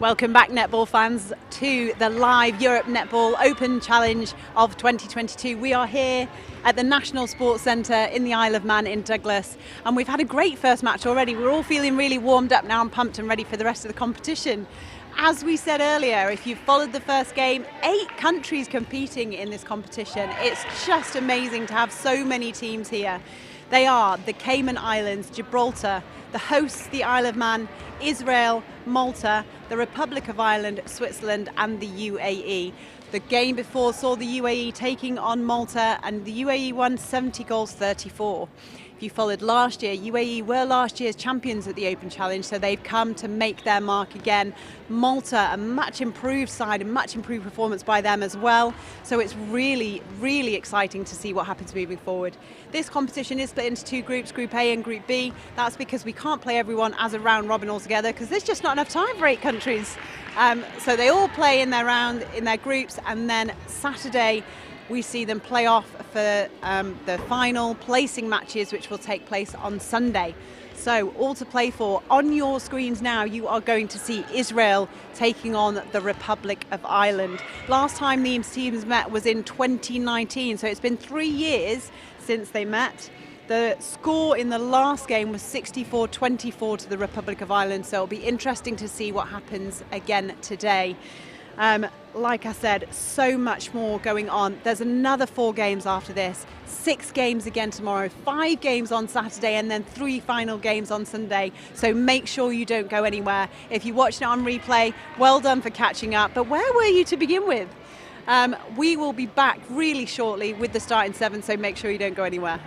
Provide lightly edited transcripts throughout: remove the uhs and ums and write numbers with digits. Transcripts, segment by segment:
Welcome back, netball fans, to the live Europe Netball Open Challenge of 2022. We are here at the National Sports Centre in the Isle of Man in Douglas, and we've had a great first match already. We're all feeling really warmed up now and pumped and ready for the rest of the competition. As we said earlier, if you've followed the first game, 8 countries competing in this competition. It's just amazing to have so many teams here. They are the Cayman Islands, Gibraltar, the hosts, the Isle of Man, Israel, Malta, the Republic of Ireland, Switzerland and the UAE. The game before saw the UAE taking on Malta, and the UAE won 70 goals 34. If you followed last year, UAE were last year's champions at the Open Challenge, so they've come to make their mark again. Malta, a much improved side, a much improved performance by them as well. So it's really, really exciting to see what happens moving forward. This competition is split into 2 groups, Group A and Group B. That's because we can't play everyone as a round robin altogether, because there's just not enough time for 8 countries. So they all play in their round, in their groups, and then Saturday we see them play off for the final placing matches, which will take place on Sunday. So all to play for. On your screens now, you are going to see Israel taking on the Republic of Ireland. Last time these teams met was in 2019, so it's been 3 years since they met. The score in the last game was 64-24 to the Republic of Ireland, so it'll be interesting to see what happens again today. Like I said, so much more going on. There's another 4 games after this, 6 games again tomorrow, 5 games on Saturday, and then 3 final games on Sunday. So make sure you don't go anywhere. If you watched it on replay, well done for catching up. But where were you to begin with? We will be back really shortly with the starting 7, so make sure you don't go anywhere.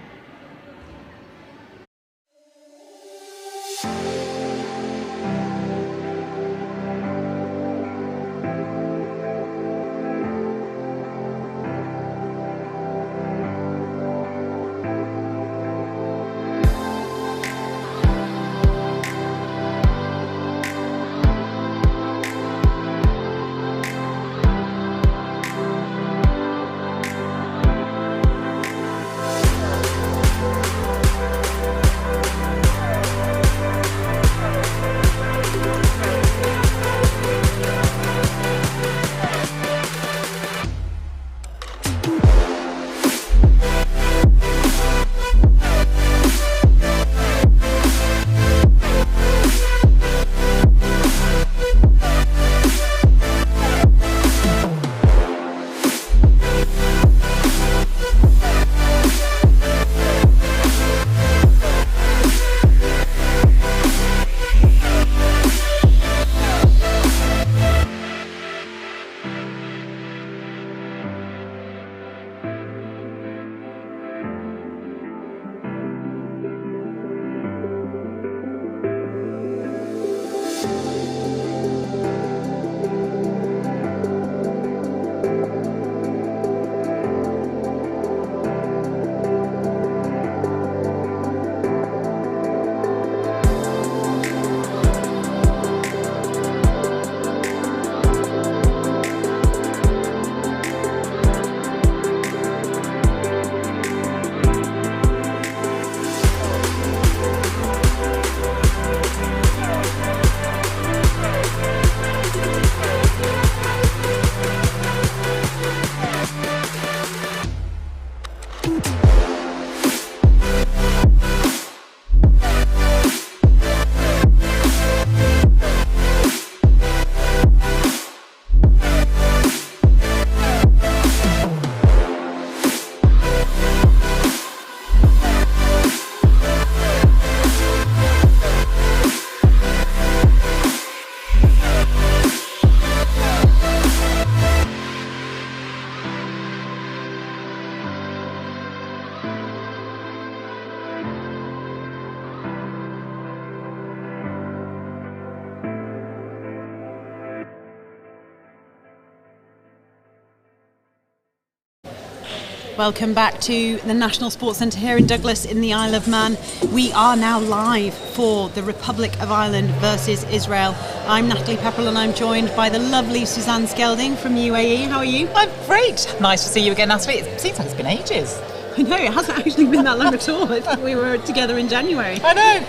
Welcome back to the National Sports Centre here in Douglas in the Isle of Man. We are now live for the Republic of Ireland versus Israel. I'm Natalie Pepperell and I'm joined by the lovely Suzanne Skelding from UAE. How are you? I'm great. Nice to see you again, Natalie. It seems like it's been ages. I know, it hasn't actually been that long at all. I think we were together in January. I know.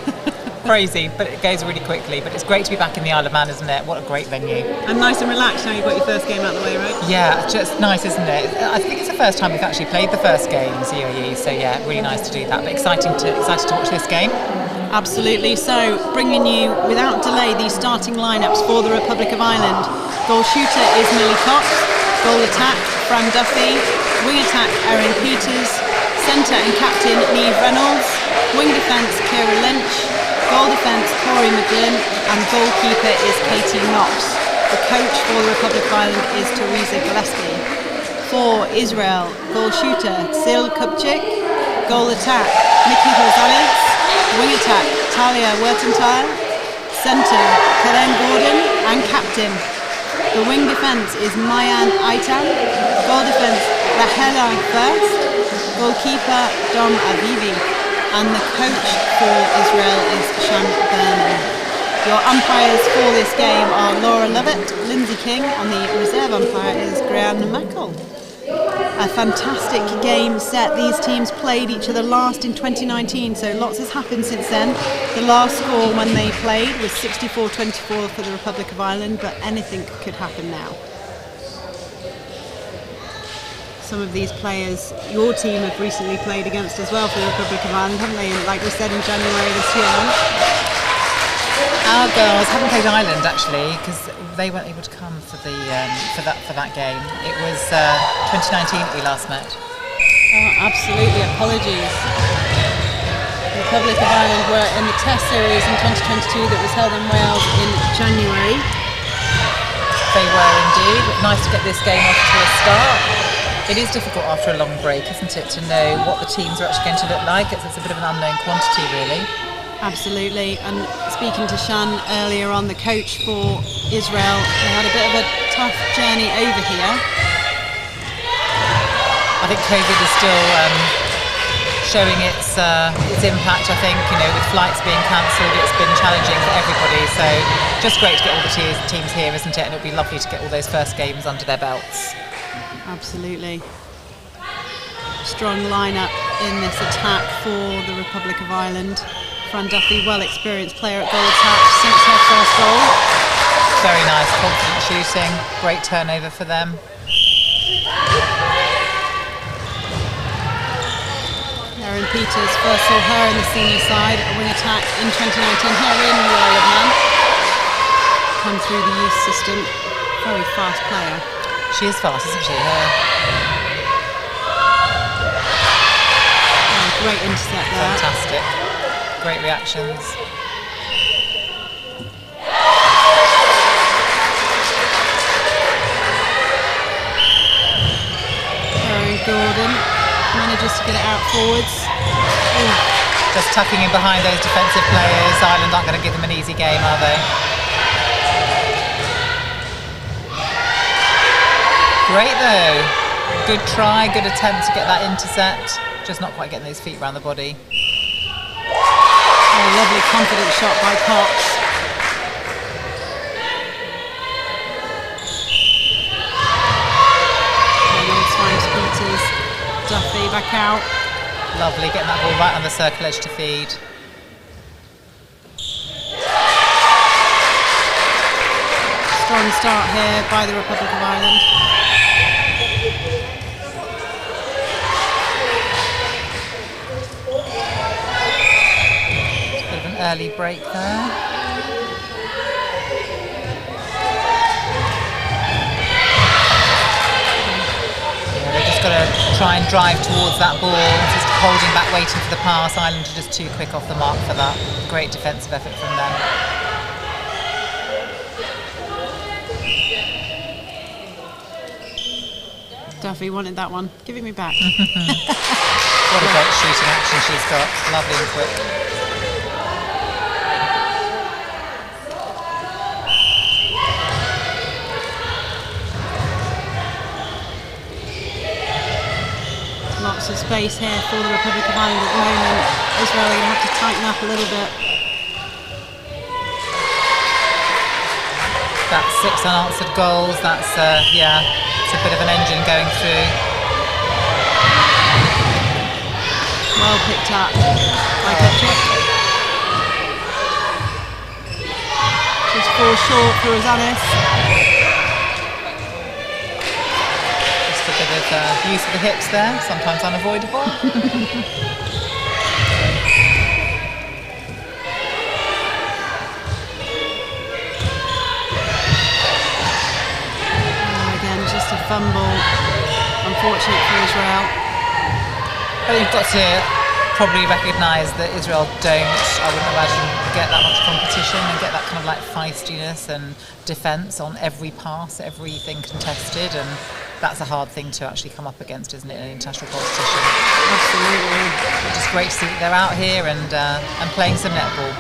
crazy, but it goes really quickly. But it's great to be back in the Isle of Man, isn't it? What a great venue. And nice and relaxed now you've got your first game out of the way, right? Yeah, just nice, isn't it? I think it's the first time we've actually played the first game in UAE, so yeah, really nice to do that. But excited to watch this game. Absolutely. So, bringing you without delay these starting lineups for the Republic of Ireland. Goal shooter is Millie Cox. Goal attack, Fran Duffy. Wing attack, Erin Peters. Centre and captain, Niamh Reynolds. Wing defence, Ciara Lynch. Goal defence, Tori McGlynn. And goalkeeper is Katie Knox. The coach for the Republic of Ireland is Teresa Gillespie. For Israel, goal shooter, Sil Kupchik. Goal attack, Nikki Rosales. Wing attack, Talia Wertenthal. Centre, Karen Gordon. And captain. The wing defence is Mayan Aitan. Goal defence, Rahela First. Goalkeeper, Dom Avivi. And the coach for Israel is Shan Burnham. Your umpires for this game are Laura Lovett, Lindsay King, and the reserve umpire is Grianne Mackle. A fantastic game set. These teams played each other last in 2019, so lots has happened since then. The last score when they played was 64-24 for the Republic of Ireland, but anything could happen now. Some of these players your team have recently played against as well for the Republic of Ireland, haven't they? And like we said in January this year. Our girls haven't played Ireland actually because they weren't able to come for the for that game. It was 2019 that we last met. Oh, absolutely. Apologies. The Republic of Ireland were in the Test series in 2022 that was held in Wales in January. They were indeed. Nice to get this game off to a start. It is difficult after a long break, isn't it, to know what the teams are actually going to look like. It's a bit of an unknown quantity, really. Absolutely. And speaking to Shan earlier on, the coach for Israel, they had a bit of a tough journey over here. I think COVID is still showing its impact. I think, with flights being cancelled, it's been challenging for everybody. So just great to get all the teams here, isn't it? And it'll be lovely to get all those first games under their belts. Absolutely. Strong lineup in this attack for the Republic of Ireland. Fran Duffy, well-experienced player at goal attack since her first goal. Very nice, confident shooting. Great turnover for them. Erin Peters first saw her in the senior side, a wing attack in 2019 here in the Isle of Man. Come through the youth system. Very fast player. She is fast, isn't she? Great intercept there. Fantastic. Great reactions. Karen Gordon manages to get it out forwards. Ooh. Just tucking in behind those defensive players. Ireland aren't going to give them an easy game, are they? Great though. Good try, good attempt to get that intercept. Just not quite getting those feet around the body. Oh, lovely confident shot by Cox. Reynolds finds Peters. Duffy back out. Lovely, getting that ball right on the circle edge to feed. Strong start here by the Republic of Ireland. Early break there. Yeah, they've just got to try and drive towards that ball, just holding back, waiting for the pass. Ireland are just too quick off the mark for that. Great defensive effort from them. Duffy wanted that one. Give it me back. What a great shooting action she's got. Lovely and quick. Lots of space here for the Republic of Ireland at the moment. Israel are going to have to tighten up a little bit. That's 6 unanswered goals. That's, it's a bit of an engine going through. Well picked up by Kupchik. falls short for Rosanis. Just a bit of use of the hips there, sometimes unavoidable. Again, just a fumble. Unfortunate for Israel. But you've got to probably recognise that Israel don't, I wouldn't imagine, get that much competition and get that kind of like feistiness and defence on every pass, everything contested, and that's a hard thing to actually come up against, isn't it, in an international competition? Absolutely. It's just great to see that they're out here and playing some netball.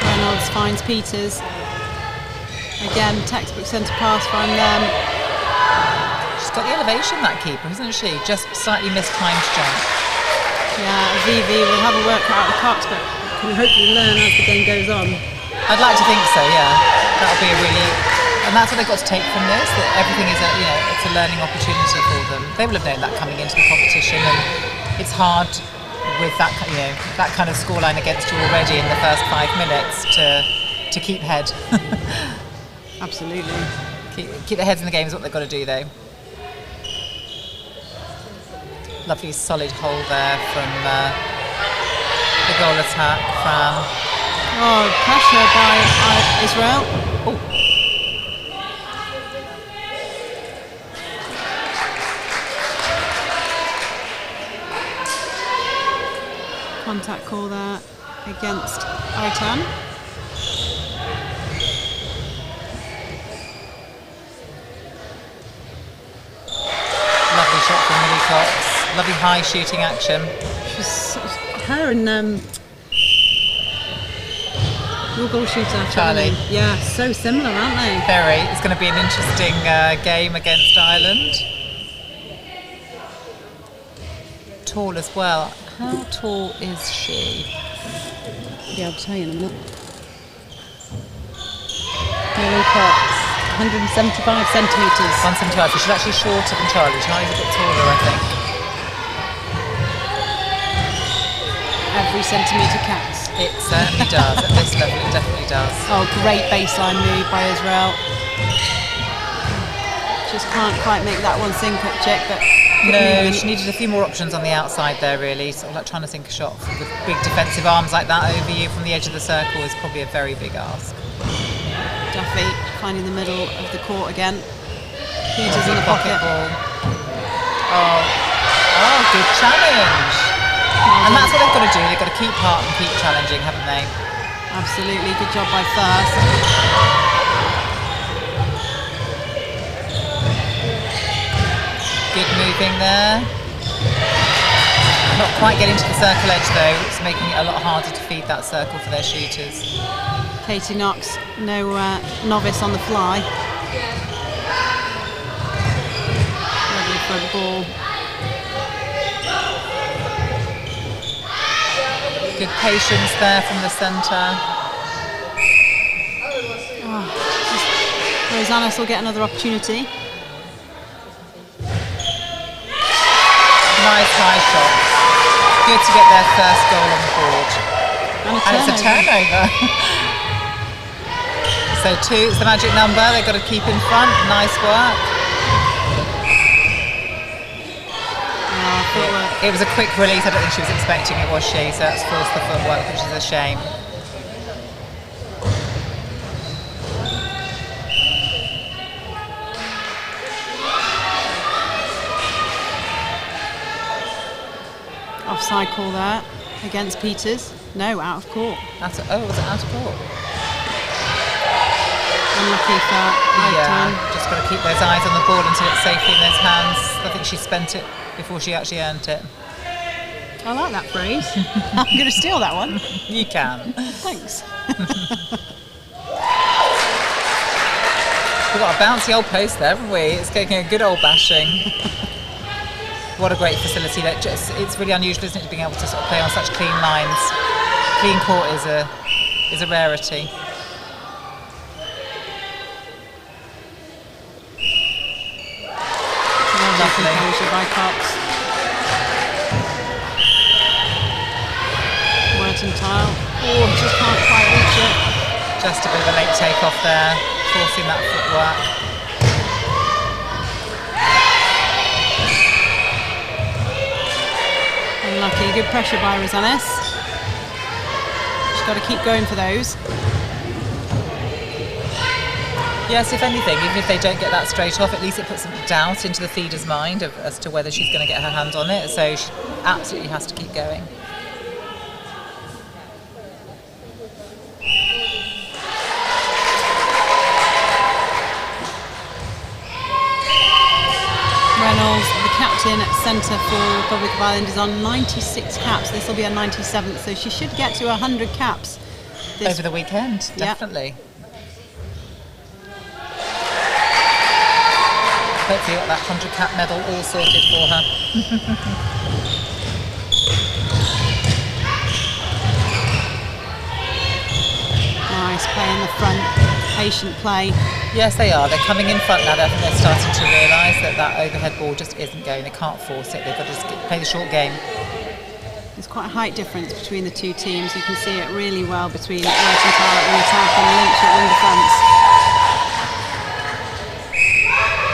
Reynolds finds Peters. Again, textbook centre pass from them. She's got the elevation, that keeper, isn't she? Just slightly mistimed jump. Yeah, Vivi will have a workout at the Cox, but can hopefully learn as the game goes on. I'd like to think so, yeah. That'll be a really, and that's what they've got to take from this. That everything is it's a learning opportunity for them. They will have known that coming into the competition, and it's hard with that that kind of scoreline against you already in the first 5 minutes to keep head. Absolutely. Keep their heads in the game is what they've got to do, though. Lovely solid hole there from the goal attack from. Oh, pressure by Israel. Oh. Contact call there against Aitan. Lovely shot from Millie Cox. Lovely high shooting action. Her and your goal shooter, Charlie. Yeah, so similar, aren't they? Very. It's going to be an interesting game against Ireland. Tall as well. How tall is she? Yeah, I'll tell you in a minute. Millie Cox, 175 centimetres. 175. She's actually shorter than Charlie. Charlie's a bit taller, I think. Every centimetre counts. It certainly does. At this level, it definitely does. Oh, great baseline move by Israel. Just can't quite make that one sink up check, but no, she needed a few more options on the outside there, really. Sort of like trying to sink a shot with big defensive arms like that over you from the edge of the circle is probably a very big ask. Duffy finding the middle of the court again. Peters in the pocket. Ball. Oh, good challenge. And that's what they've got to do. They've got to keep heart and keep challenging, haven't they? Absolutely. Good job by First. Good moving there. Not quite getting to the circle edge though. It's making it a lot harder to feed that circle for their shooters. Katie Knox, no novice on the fly. Lovely front ball. Good patience there from the centre. Rosanis will get another opportunity. Nice high shot. Good to get their first goal on the board. And it's a turnover. So 2 is the magic number. They've got to keep in front. Nice work. It was a quick release. I don't think she was expecting it, was she? So that's forced the footwork, which is a shame. Offside call there against Peters. No, out of court. Was it out of court? Unlucky for Aitan. Just got to keep those eyes on the ball until it's safely in those hands. I think she spent it before she actually earned it. I like that phrase. I'm going to steal that one. You can. Thanks. We've got a bouncy old post there, haven't we? It's getting a good old bashing. What a great facility. It's really unusual, isn't it, to being able to sort of play on such clean lines. Clean court is a rarity. Lovely. Composure by Cox. Mertentile. Oh, just can't quite reach it. Just a bit of a late takeoff there, forcing that footwork. Unlucky. Good pressure by Rosales. She's got to keep going for those. Yes, if anything, even if they don't get that straight off, at least it puts some doubt into the feeder's mind as to whether she's going to get her hand on it. So she absolutely has to keep going. Reynolds, the captain at centre for Republic of Ireland, is on 96 caps. This will be her 97th, so she should get to 100 caps over the weekend. Definitely. Yep. Hopefully got that 100 cap medal all sorted for her. Nice play in the front, patient play. Yes, they are. They're coming in front now. I think they're starting to realise that overhead ball just isn't going. They can't force it. They've got to just play the short game. There's quite a height difference between the two teams. You can see it really well between Rosenthal at wing attack and Lynch at wing defence.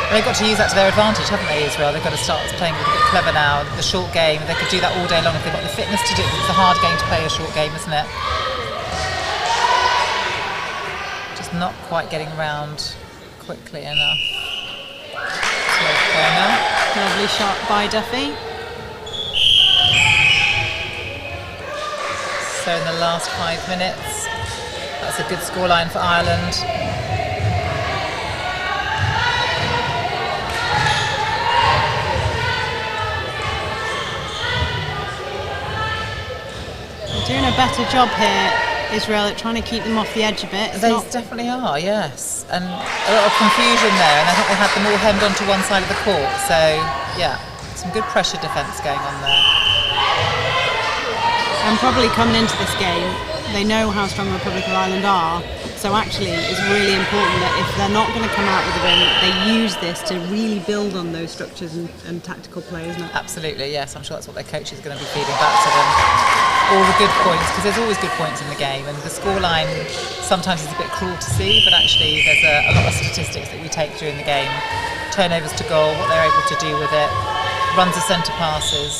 They've got to use that to their advantage, haven't they, Israel? They've got to start playing a little bit clever now. The short game, they could do that all day long if they've got the fitness to do it. It's a hard game to play, a short game, isn't it? Just not quite getting around quickly enough. Slow corner. Lovely shot by Duffy. So in the last 5 minutes, that's a good scoreline for Ireland. Doing a better job here, Israel, at trying to keep them off the edge a bit. They definitely are, yes. And a lot of confusion there, and I think they had them all hemmed onto one side of the court. So, yeah, some good pressure defence going on there. And probably coming into this game, they know how strong the Republic of Ireland are. So actually, it's really important that if they're not going to come out with a win, they use this to really build on those structures and tactical play, isn't it? Absolutely, yes. I'm sure that's what their coach is going to be feeding back to them. All the good points, because there's always good points in the game, and the scoreline sometimes is a bit cruel to see, but actually there's a lot of statistics that we take during the game. Turnovers to goal, what they're able to do with it, runs of centre passes.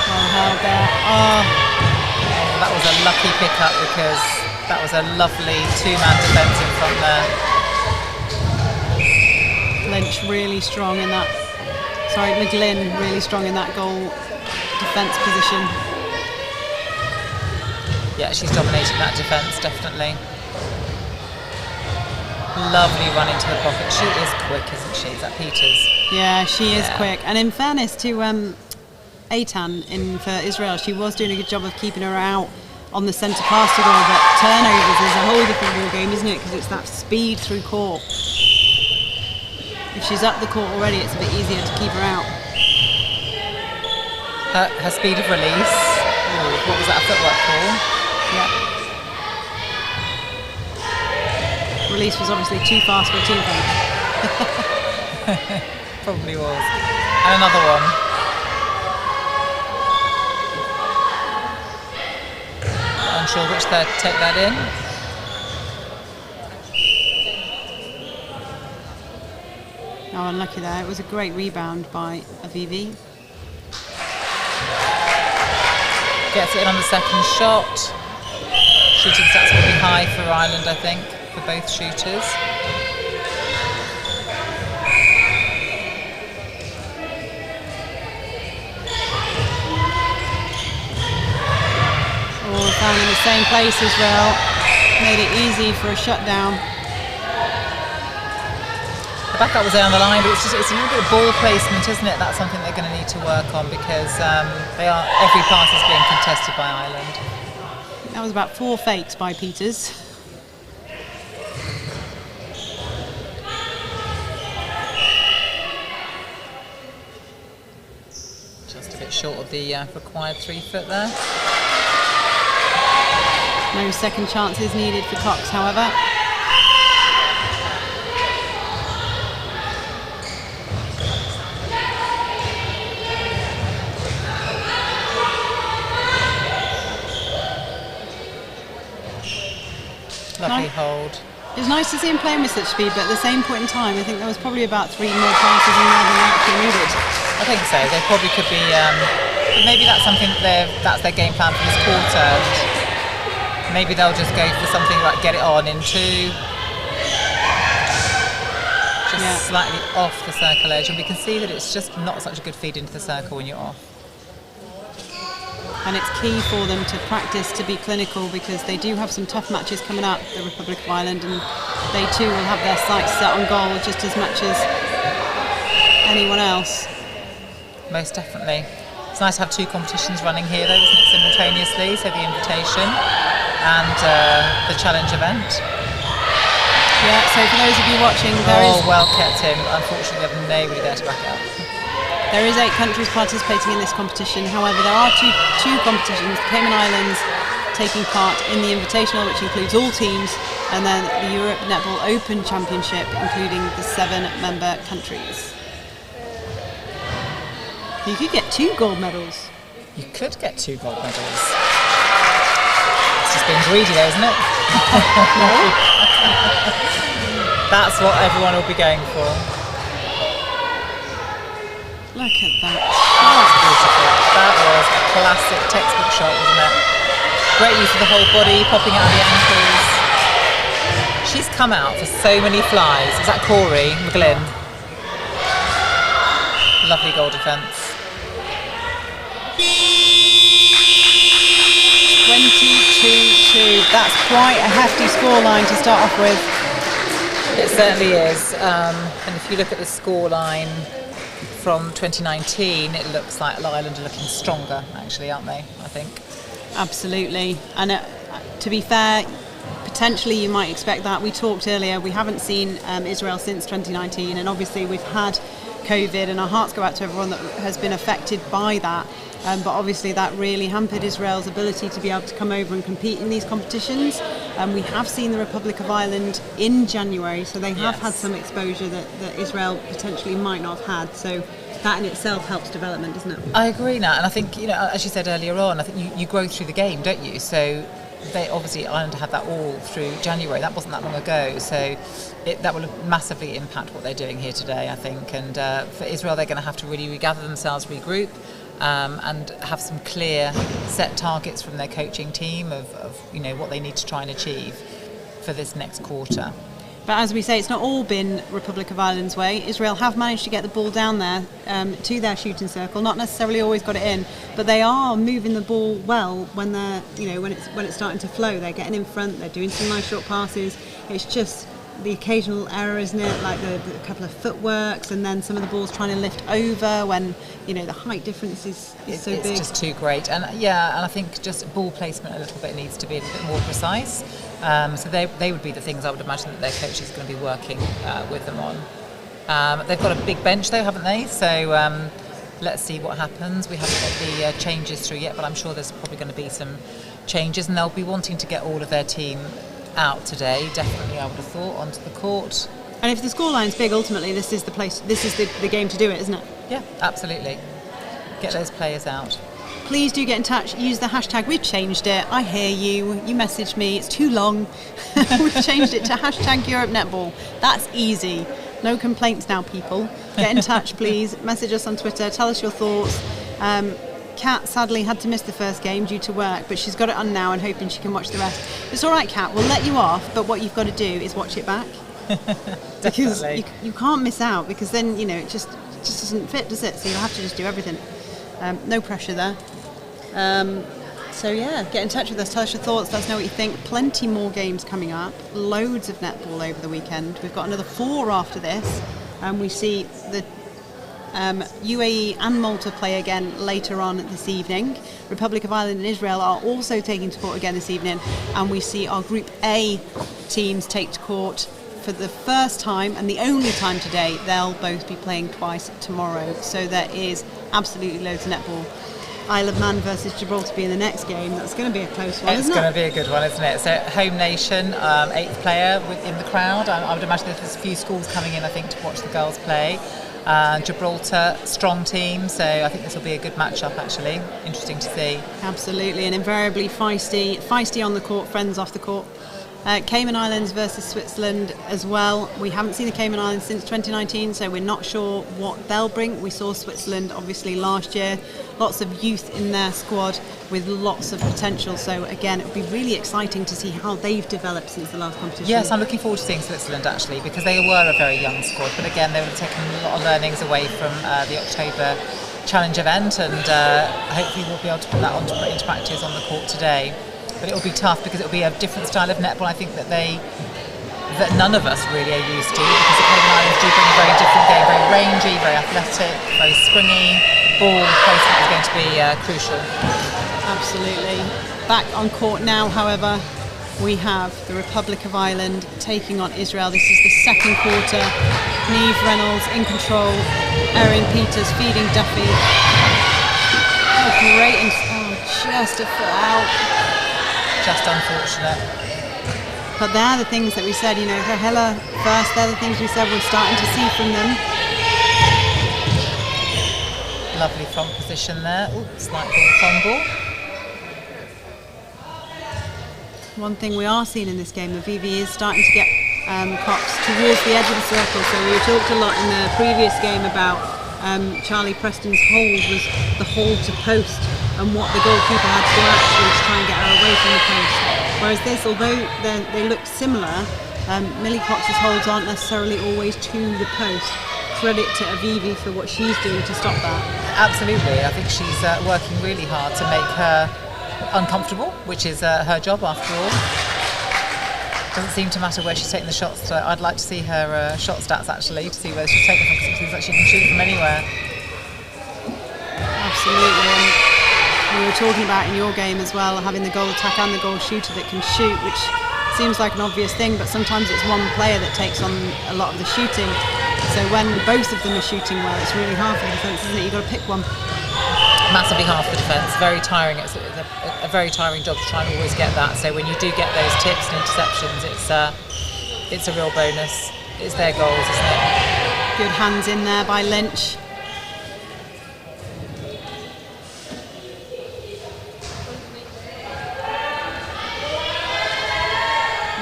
Well held there. Oh, that was a lucky pickup because that was a lovely two-man defence in front there. Lynch really strong in that. Sorry, McGlynn really strong in that goal defence position. Yeah, she's dominating that defence, definitely. Lovely run into the pocket. She is quick, isn't she? Is that Peters? Yeah, she is quick. And in fairness to Eitan for Israel, she was doing a good job of keeping her out on the centre pass to goal, but turnovers is a whole different ball game, isn't it? Because it's that speed through court. If she's up the court already, it's a bit easier to keep her out. Her speed of release. Ooh, what was that, a footwork call? Yeah. Release was obviously too fast for a teammate. Probably was. And another one. Unsure which they'd take that in. Oh, unlucky there. It was a great rebound by Avivi. Gets it in on the second shot. Shooting stats will be high for Ireland, I think, for both shooters. All found in the same place as well. Made it easy for a shutdown. The backup was there on the line, but it's a little bit of ball placement, isn't it? That's something they're going to need to work on because every pass is being contested by Ireland. That was about 4 fakes by Peters. Just a bit short of the required 3 foot there. No second chances needed for Cox, however. Lovely hold. It was nice to see him playing with such speed, but at the same point in time, I think there was probably about 3 more passes in there than they actually needed. I think so. They probably could be. But maybe that's something that's their game plan for this quarter. And maybe they'll just go for something like get it on in 2. Just slightly off the circle edge, and we can see that it's just not such a good feed into the circle when you're off. And it's key for them to practice to be clinical, because they do have some tough matches coming up, the Republic of Ireland, and they too will have their sights set on goal just as much as anyone else. Most definitely. It's nice to have 2 competitions running here though, isn't it, simultaneously, so the invitation and the challenge event. Yeah, so for those of you watching, well kept him. Unfortunately, they have nobody there to back it up. There is 8 countries participating in this competition. However, there are two competitions, the Cayman Islands taking part in the Invitational, which includes all teams, and then the Europe Netball Open Championship, including the 7 member countries. You could get 2 gold medals. You could get 2 gold medals. It's just being greedy though, isn't it? That's what everyone will be going for. Look at that. That's beautiful. That was a classic textbook shot, wasn't it? Great use of the whole body, popping out of the ankles. She's come out for so many flies. Is that Corey McGlynn? Lovely goal defence. 22-2. That's quite a hefty scoreline to start off with. It certainly is. And if you look at the scoreline from 2019, it looks like Ireland are looking stronger, actually, aren't they? I think. Absolutely. And to be fair, potentially you might expect that. We talked earlier, we haven't seen Israel since 2019, and obviously we've had COVID, and our hearts go out to everyone that has been affected by that. But obviously that really hampered Israel's ability to be able to come over and compete in these competitions. We have seen the Republic of Ireland in January, so they have had some exposure that Israel potentially might not have had. So that in itself helps development, doesn't it? I agree, Nat, and I think, as you said earlier on, I think you grow through the game, don't you? So they obviously, Ireland had that all through January. That wasn't that long ago, so that will massively impact what they're doing here today, I think. And for Israel, they're going to have to really regather themselves, regroup, and have some clear set targets from their coaching team of what they need to try and achieve for this next quarter. But as we say, it's not all been Republic of Ireland's way. Israel have managed to get the ball down there to their shooting circle. Not necessarily always got it in, but they are moving the ball well when they're when it's starting to flow. They're getting in front. They're doing some nice short passes. It's just the occasional error, isn't it? Like the couple of footworks, and then some of the balls trying to lift over when the height difference is so big. It's just too great, and I think just ball placement a little bit needs to be a little bit more precise. So they would be the things I would imagine that their coach is going to be working with them on. They've got a big bench though, haven't they? So let's see what happens. We haven't got the changes through yet, but I'm sure there's probably going to be some changes, and they'll be wanting to get all of their team out today, definitely, I would have thought, onto the court. And if the scoreline's big, ultimately this is the place, this is the game to do it, isn't it? Yeah, absolutely. Get those players out. Please do get in touch, use the hashtag. We've changed it. I hear you messaged me, it's too long. We've changed it to hashtag Europe Netball. That's easy. No complaints now, people. Get in touch, please. Message us on Twitter, tell us your thoughts. Kat sadly had to miss the first game due to work, but she's got it on now and hoping she can watch the rest. It's all right, Kat, we'll let you off, but what you've got to do is watch it back. Because you can't miss out, because then it just doesn't fit, does it? So you'll have to just do everything. No pressure there. So yeah, get in touch with us, tell us your thoughts, let us know what you think. Plenty more games coming up, loads of netball over the weekend. We've got another 4 after this, and we see the UAE and Malta play again later on this evening. Republic of Ireland and Israel are also taking to court again this evening, and we see our Group A teams take to court for the first time and the only time today. They'll both be playing twice tomorrow, so there is absolutely loads of netball. Isle of Man versus Gibraltar being the next game. That's going to be a close one, isn't it? It's going to be a good one, isn't it? So home nation, 8th player in the crowd. I would imagine there's a few schools coming in, I think, to watch the girls play. Gibraltar, strong team, so I think this will be a good match-up, actually. Interesting to see. Absolutely, and invariably feisty on the court, friends off the court. Cayman Islands versus Switzerland as well. We haven't seen the Cayman Islands since 2019, so we're not sure what they'll bring. We saw Switzerland obviously last year, lots of youth in their squad with lots of potential. So again, it would be really exciting to see how they've developed since the last competition. Yes, I'm looking forward to seeing Switzerland actually, because they were a very young squad, but again they would have taken a lot of learnings away from the October challenge event, and hopefully we'll be able to put that into practice on the court today. But it will be tough because it will be a different style of netball, I think, that none of us really are used to, because the Cayman Islands do bring a very different game, very rangy, very athletic, very springy. Ball placement is going to be crucial. Absolutely. Back on court now, however, we have the Republic of Ireland taking on Israel. This is the second quarter. Niamh Reynolds in control. Erin Peters feeding Duffy. Oh, great. Just a foot out. Just unfortunate. But they're the things that we said, Rahela first, they're the things we said we're starting to see from them. Lovely front position there. Ooh, slight ball fumble. One thing we are seeing in this game, the VV is starting to get Cox towards the edge of the circle. So we talked a lot in the previous game about Charlie Preston's hold was the hold to post, and what the goalkeeper had to do actually to try and get her away from the post. Whereas this, although they look similar, Millie Cox's holds aren't necessarily always to the post. Credit to Avivi for what she's doing to stop that. Absolutely, I think she's working really hard to make her uncomfortable, which is her job after all. Doesn't seem to matter where she's taking the shots. So I'd like to see her shot stats actually, to see where she's taking them, because it seems like she can shoot from anywhere. Absolutely. And we were talking about in your game as well, having the goal attack and the goal shooter that can shoot, which seems like an obvious thing, but sometimes it's one player that takes on a lot of the shooting. So when both of them are shooting well, it's really hard for the defence, isn't it? You've got to pick one. Massively hard for the defence, very tiring. It's a very tiring job to try and always get that. So when you do get those tips and interceptions, it's a real bonus. It's their goals, isn't it? Good hands in there by Lynch.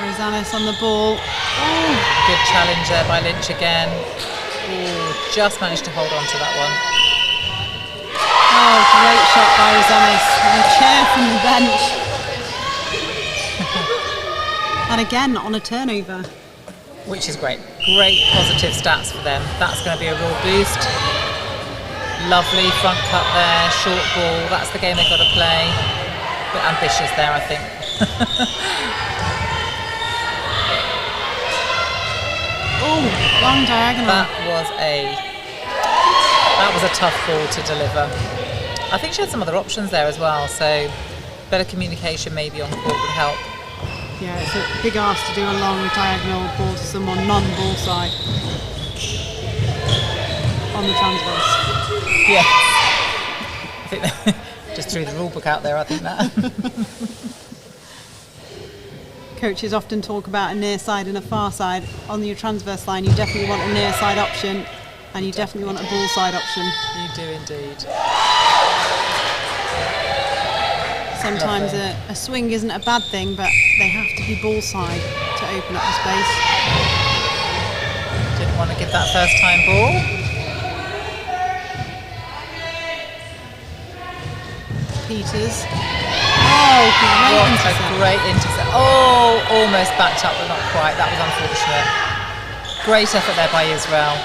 Rosanis on the ball. Ooh. Good challenge there by Lynch again. Ooh, just managed to hold on to that one. Oh, great shot by Rosanis. And a chair from the bench. And again on a turnover. Which is great. Great positive stats for them. That's going to be a real boost. Lovely front cut there, short ball. That's the game they've got to play. A bit ambitious there, I think. Oh, long diagonal. That was a tough ball to deliver. I think she had some other options there as well, so better communication maybe on court would help. Yeah, it's a big ask to do a long diagonal ball to someone non-ball side on the transverse. Yes. I think they just threw the rule book out there, I think that. Coaches often talk about a near side and a far side. On your transverse line, you definitely want a near side option, and you definitely want a ball side option. You do indeed. Sometimes a swing isn't a bad thing, but they have to be ball side to open up the space. Didn't want to give that first time ball. Peters. Oh, great intercept. Oh, almost backed up, but not quite. That was unfortunate. Great effort there by Israel.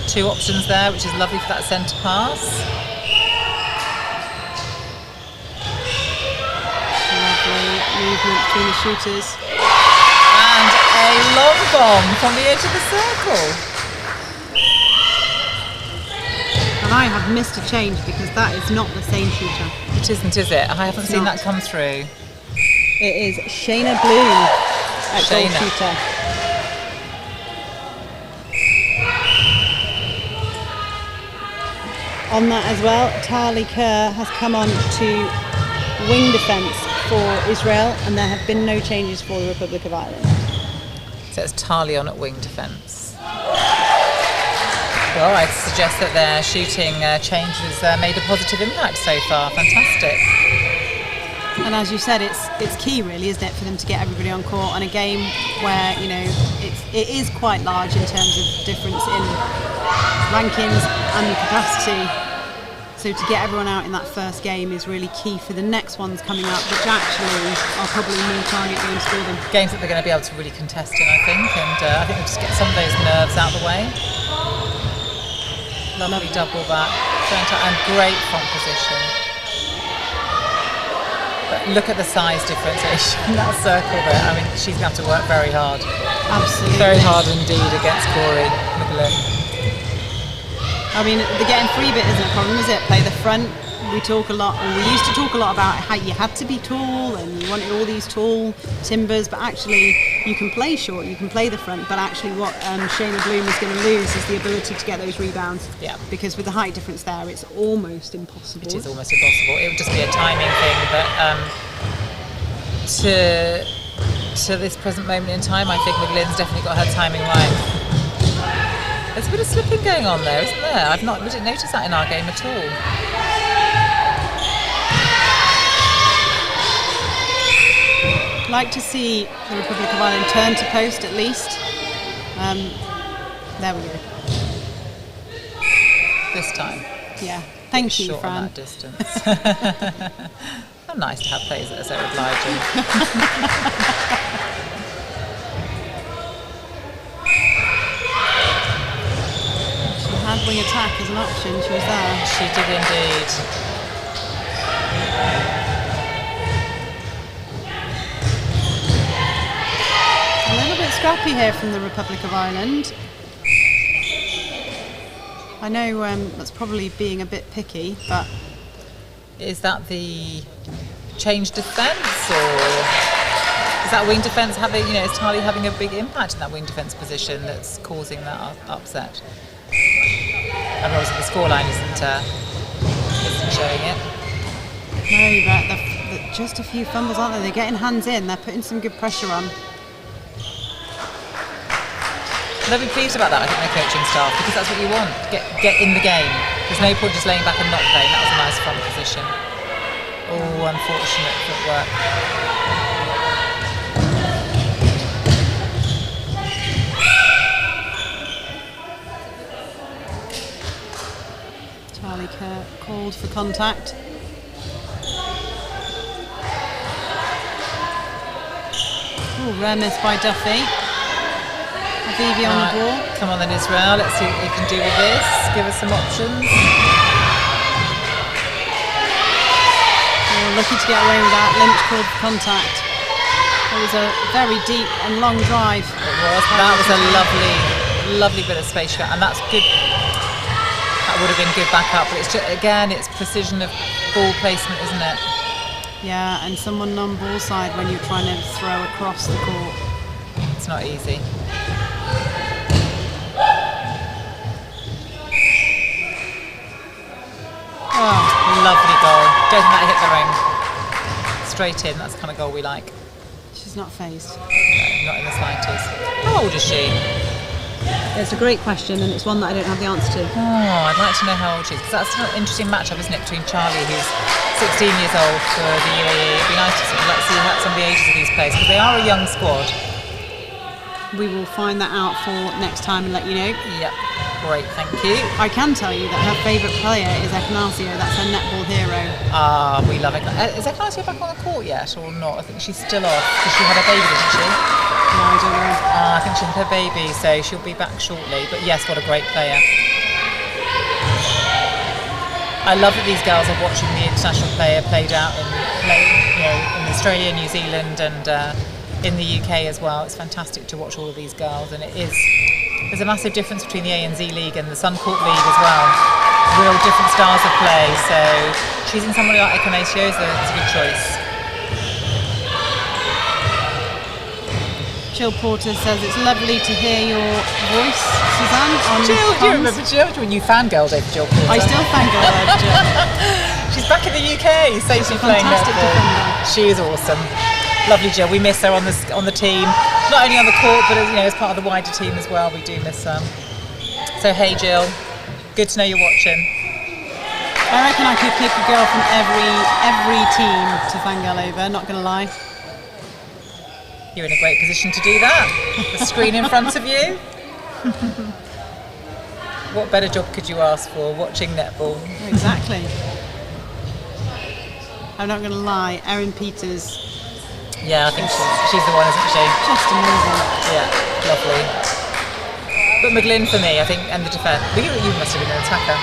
Two options there, which is lovely for that centre pass. Lovely movement between the shooters. And a long bomb from the edge of the circle. And I have missed a change because that is not the same shooter. It isn't, is it? I haven't seen that come through. It is Shayna Bloom at goal shooter. On that as well, Tali Kerr has come on to wing defence for Israel, and there have been no changes for the Republic of Ireland. So it's Tali on at wing defence. Well, I'd suggest that their shooting change has made a positive impact so far. Fantastic. And as you said, it's key, really, isn't it, for them to get everybody on court, and a game where it is quite large in terms of difference in rankings and capacity. So to get everyone out in that first game is really key for the next ones coming up, which actually are probably more target games for them. Games that they're going to be able to really contest in, I think, and I think we'll just get some of those nerves out of the way. Lovely double back, and great front position. But look at the size differentiation, that circle there. I mean, she's going to have to work very hard. Absolutely. Very hard indeed against Corey McGlynn. I mean, the getting free bit isn't a problem, is it? Play the front. We used to talk a lot about how you had to be tall and you wanted all these tall timbers, but actually you can play short, you can play the front, but actually what Shayna Bloom is going to lose is the ability to get those rebounds. Yeah. Because with the height difference there, it's almost impossible. It is almost impossible. It would just be a timing thing, but to this present moment in time, I think McGlynn's definitely got her timing right. There's a bit of slipping going on there, isn't there? We didn't notice that in our game at all. Like to see the Republic of Ireland turn to post at least. There we go. This time. Yeah. Thank you, short Fran. on that distance. How nice to have players that are so obliging. She had wing attack as an option. She was there. She did indeed. Scrappy here from the Republic of Ireland. I know that's probably being a bit picky, but is that the change defence, or is that wing defence having? Is Tali having a big impact in that wing defence position that's causing that upset? And obviously the scoreline isn't showing it. No, but just a few fumbles, aren't they? They're getting hands in. They're putting some good pressure on. They'll be pleased about that, I think, their coaching staff, because that's what you want. Get in the game. There's no point just laying back and not playing. That was a nice front position. Oh, unfortunate footwork. Charlie Kerr called for contact. Oh, rare miss by Duffy. Vivi on the ball. Come on then, Israel. Let's see what you can do with this. Give us some options. Oh, lucky to get away with that. Lynch called for contact. It was a very deep and long drive. It was. That was a lovely bit of space shot, and that's good. That would have been good backup. But it's just, again, it's precision of ball placement, isn't it? Yeah, and someone on ball side when you're trying to throw across the court. It's not easy. Oh, lovely goal. Don't think that hit the ring. Straight in, that's the kind of goal we like. She's not phased. No, not in the slightest. How old is she? It's a great question, and it's one that I don't have the answer to. Oh, I'd like to know how old she is, because that's an interesting matchup, isn't it, between Charlie, who's 16 years old for the UAE. It'd be nice to see some of the ages of these players, because they are a young squad. We will find that out for next time and let you know. Yep. Great, thank you. I can tell you that her favourite player is Ignacio. That's her netball hero. Ah, we love it. Is Ignacio back on the court yet or not? I think she's still off because she had a baby, didn't she? No, I don't know. I think she had her baby, so she'll be back shortly. But yes, what a great player. I love that these girls are watching the international player played out in Australia, New Zealand, and in the UK as well. It's fantastic to watch all of these girls, and there's a massive difference between the ANZ League and the Suncorp League as well. Real different styles of play, so choosing somebody like Ignacio is a good choice. Jill Porter says it's lovely to hear your voice, Suzanne. On Jill, do you remember Jill when you fangirled over Jill Porter? I still fangirl over Jill. She's back in the UK, safely playing netball. She is awesome. Lovely Jill. We miss her on the team, not only on the court, but as part of the wider team as well. We do miss her. So hey Jill. Good to know you're watching. I reckon I could pick a girl from every team to fangirl over, not going to lie. You're in a great position to do that. The screen in front of you. What better job could you ask for, watching netball? Exactly. I'm not going to lie, Erin Peters. Yeah, I think she's the one, isn't she? Just amazing. Yeah, lovely. But McGlynn for me, I think, and the defence. You must have been an attacker.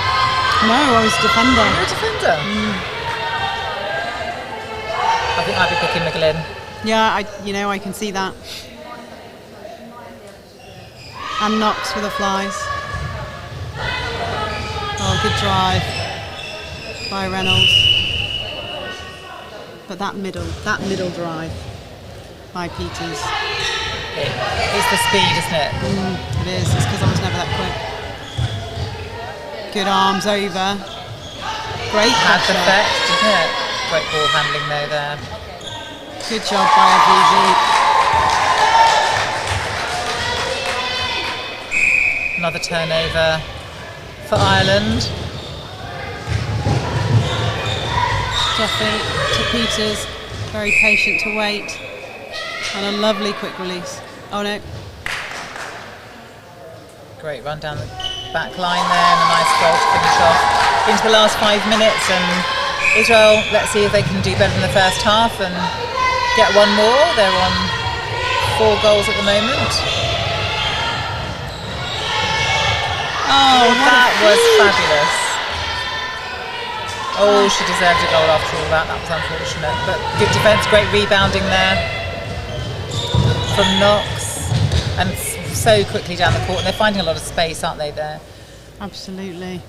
No, I was a defender. You're a defender? I think I'd be picking McGlynn. Yeah, I can see that. And Knox with the flies. Oh, good drive by Reynolds. But that middle drive by Peters. It's the speed, isn't it? It is. It's because I was never that quick. Good arms over. Great Had pressure. effect, didn't it? Great ball handling though there. Good job by Abuji. Another turnover for Ireland. Jeffrey to Peters. Very patient to wait. And a lovely quick release. Oh no. Great run down the back line there and a nice goal to finish off into the last 5 minutes, and Israel, let's see if they can do better than the first half and get one more. They're on 4 goals at the moment. Oh, that was fabulous. Oh, she deserved a goal after all that. That was unfortunate, but good defence, great rebounding there from Knox, and so quickly down the court. And they're finding a lot of space, aren't they, there? Absolutely.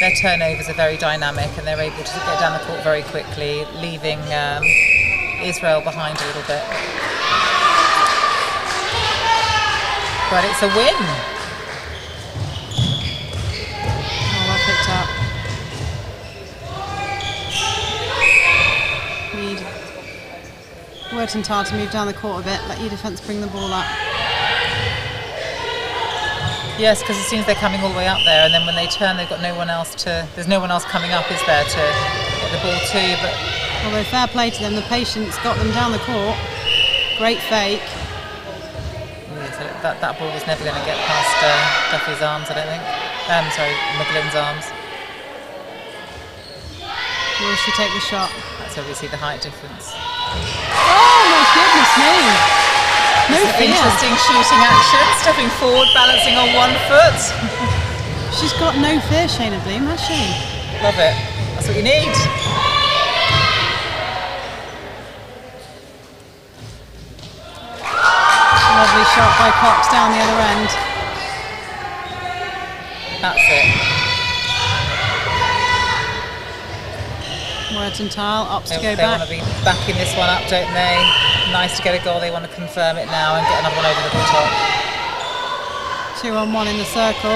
Their turnovers are very dynamic and they're able to get down the court very quickly, leaving Israel behind a little bit. But it's a win. Oh, well picked up. Need Wertenthal to move down the court a bit, let your defence bring the ball up. Yes, because as soon as they're coming all the way up there, and then when they turn, they've got no one else there's no one else coming up, is there, to get the ball to? But although fair play to them, the patience got them down the court. Great fake. yeah, so that ball was never going to get past Duffy's arms, I don't think. McGlynn's arms. Will she take the shot? That's where we see the height difference. Oh my goodness me! No fear. Interesting shooting action, stepping forward, balancing on one foot. She's got no fear, Shayna Bloom, has she? Love it. That's what you need. Lovely shot by Cox down the other end. That's it. Wertenthal opts to go They back. want to be backing this one up, don't they? Nice to get a goal. They want to confirm it now and get another one over the top. 2-on-1 in the circle.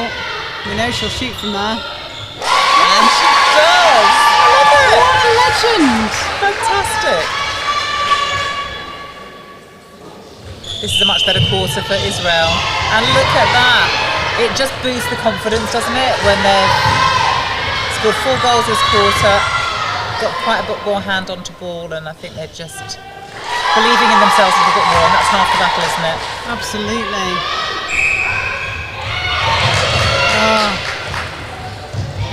We know she'll shoot from there. And she does! I love it! What a legend! Fantastic! This is a much better quarter for Israel. And look at that! It just boosts the confidence, doesn't it? When they've scored 4 goals this quarter, got quite a bit more hand onto ball, and I think they're just believing in themselves a little bit more, and that's half the battle, isn't it? Absolutely. Oh.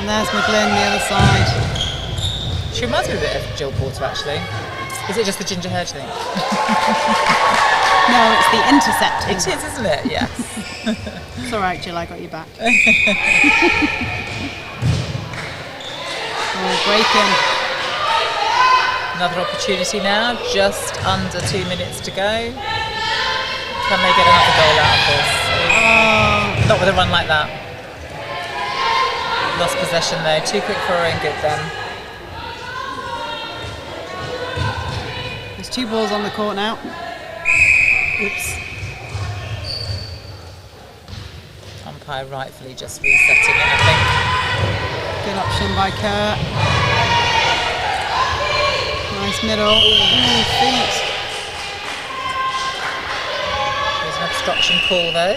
And there's McGlynn the other side. She reminds me a bit of Jill Porter, actually. Is it just the ginger hair, do you think? No, it's the intercepting. It is, isn't it? Yes. It's all right, Jill, I got you back. Oh, breaking. Another opportunity now, just under 2 minutes to go. Can they get another goal out of this? Oh. Not with a run like that. Lost possession though, too quick for her own good then. There's 2 balls on the court now. Oops. Umpire rightfully just resetting it, I think. Good option by Kerr. Nice middle. Ooh, feet. There's an obstruction call though.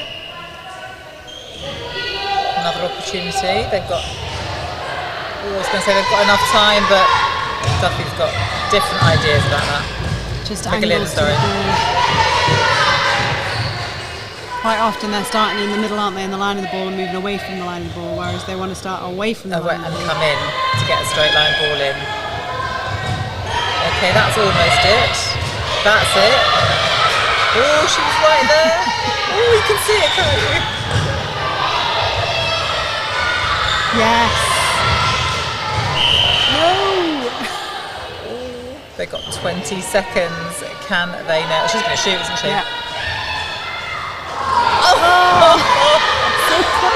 another opportunity. They've got, I was going to say they've got enough time, but Duffy's got different ideas about that. Just angles to the ball. Quite often they're starting in the middle, aren't they, in the line of the ball and moving away from the line of the ball, whereas they want to start away from the line of the ball. And come in to get a straight line ball in. Okay, that's almost it. That's it. Oh, she was right there. Oh, you can see it, can't you? Yes. No. They got 20 seconds. Can they now? She's going to shoot, isn't she? Yeah. Oh.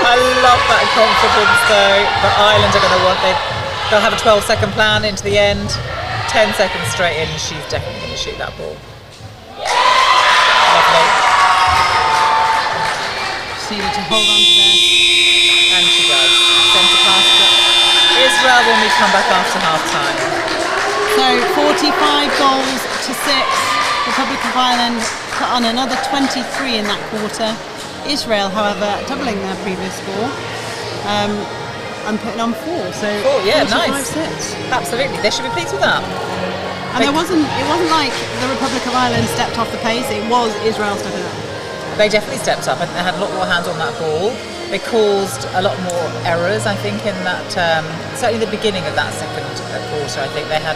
I love that confidence, though. But Ireland are going to they'll have a 12-second plan into the end. 10 seconds straight in, she's definitely going to shoot that ball. Lovely. Just needed to hold on to this. And she does. Centre pass to Israel when we come back after half-time. So 45 goals to 6. Republic of Ireland put on another 23 in that quarter. Israel, however, doubling their previous score. And putting on 4. So 4, yeah, nice. 6. Absolutely, they should be pleased with that. And it wasn't like the Republic of Ireland stepped off the pace. It was Israel stepping up. They definitely stepped up. I think they had a lot more hands on that ball. They caused a lot more errors, I think, in that, certainly the beginning of that second quarter. I think they had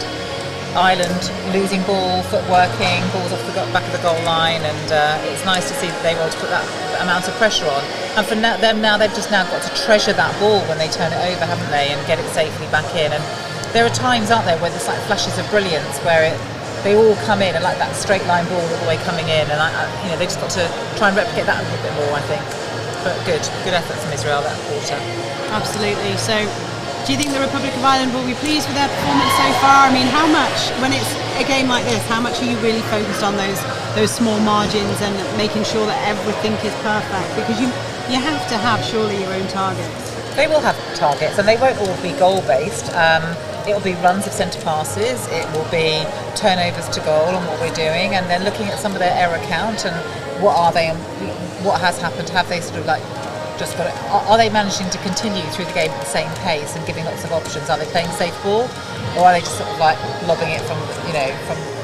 Ireland losing ball, footworking, balls off the back of the goal line, and it's nice to see that they were able to put that amount of pressure on. And for them now, they've just now got to treasure that ball when they turn it over, haven't they, and get it safely back in. And there are times, aren't there, where there's like flashes of brilliance where they all come in and like that straight line ball all the way coming in, and they just got to try and replicate that a little bit more, I think. But good effort from Israel that quarter. Absolutely. So, do you think the Republic of Ireland will be pleased with their performance so far? I mean, how much, when it's a game like this, how much are you really focused on those small margins and making sure that everything is perfect? Because you have to have surely your own targets. They will have targets, and they won't all be goal based. It will be runs of centre passes, it will be turnovers to goal and what we're doing, and then looking at some of their error count and what are they and what has happened. Have they sort of like just got it? Are they managing to continue through the game at the same pace and giving lots of options? Are they playing safe ball, or are they just sort of like lobbing it from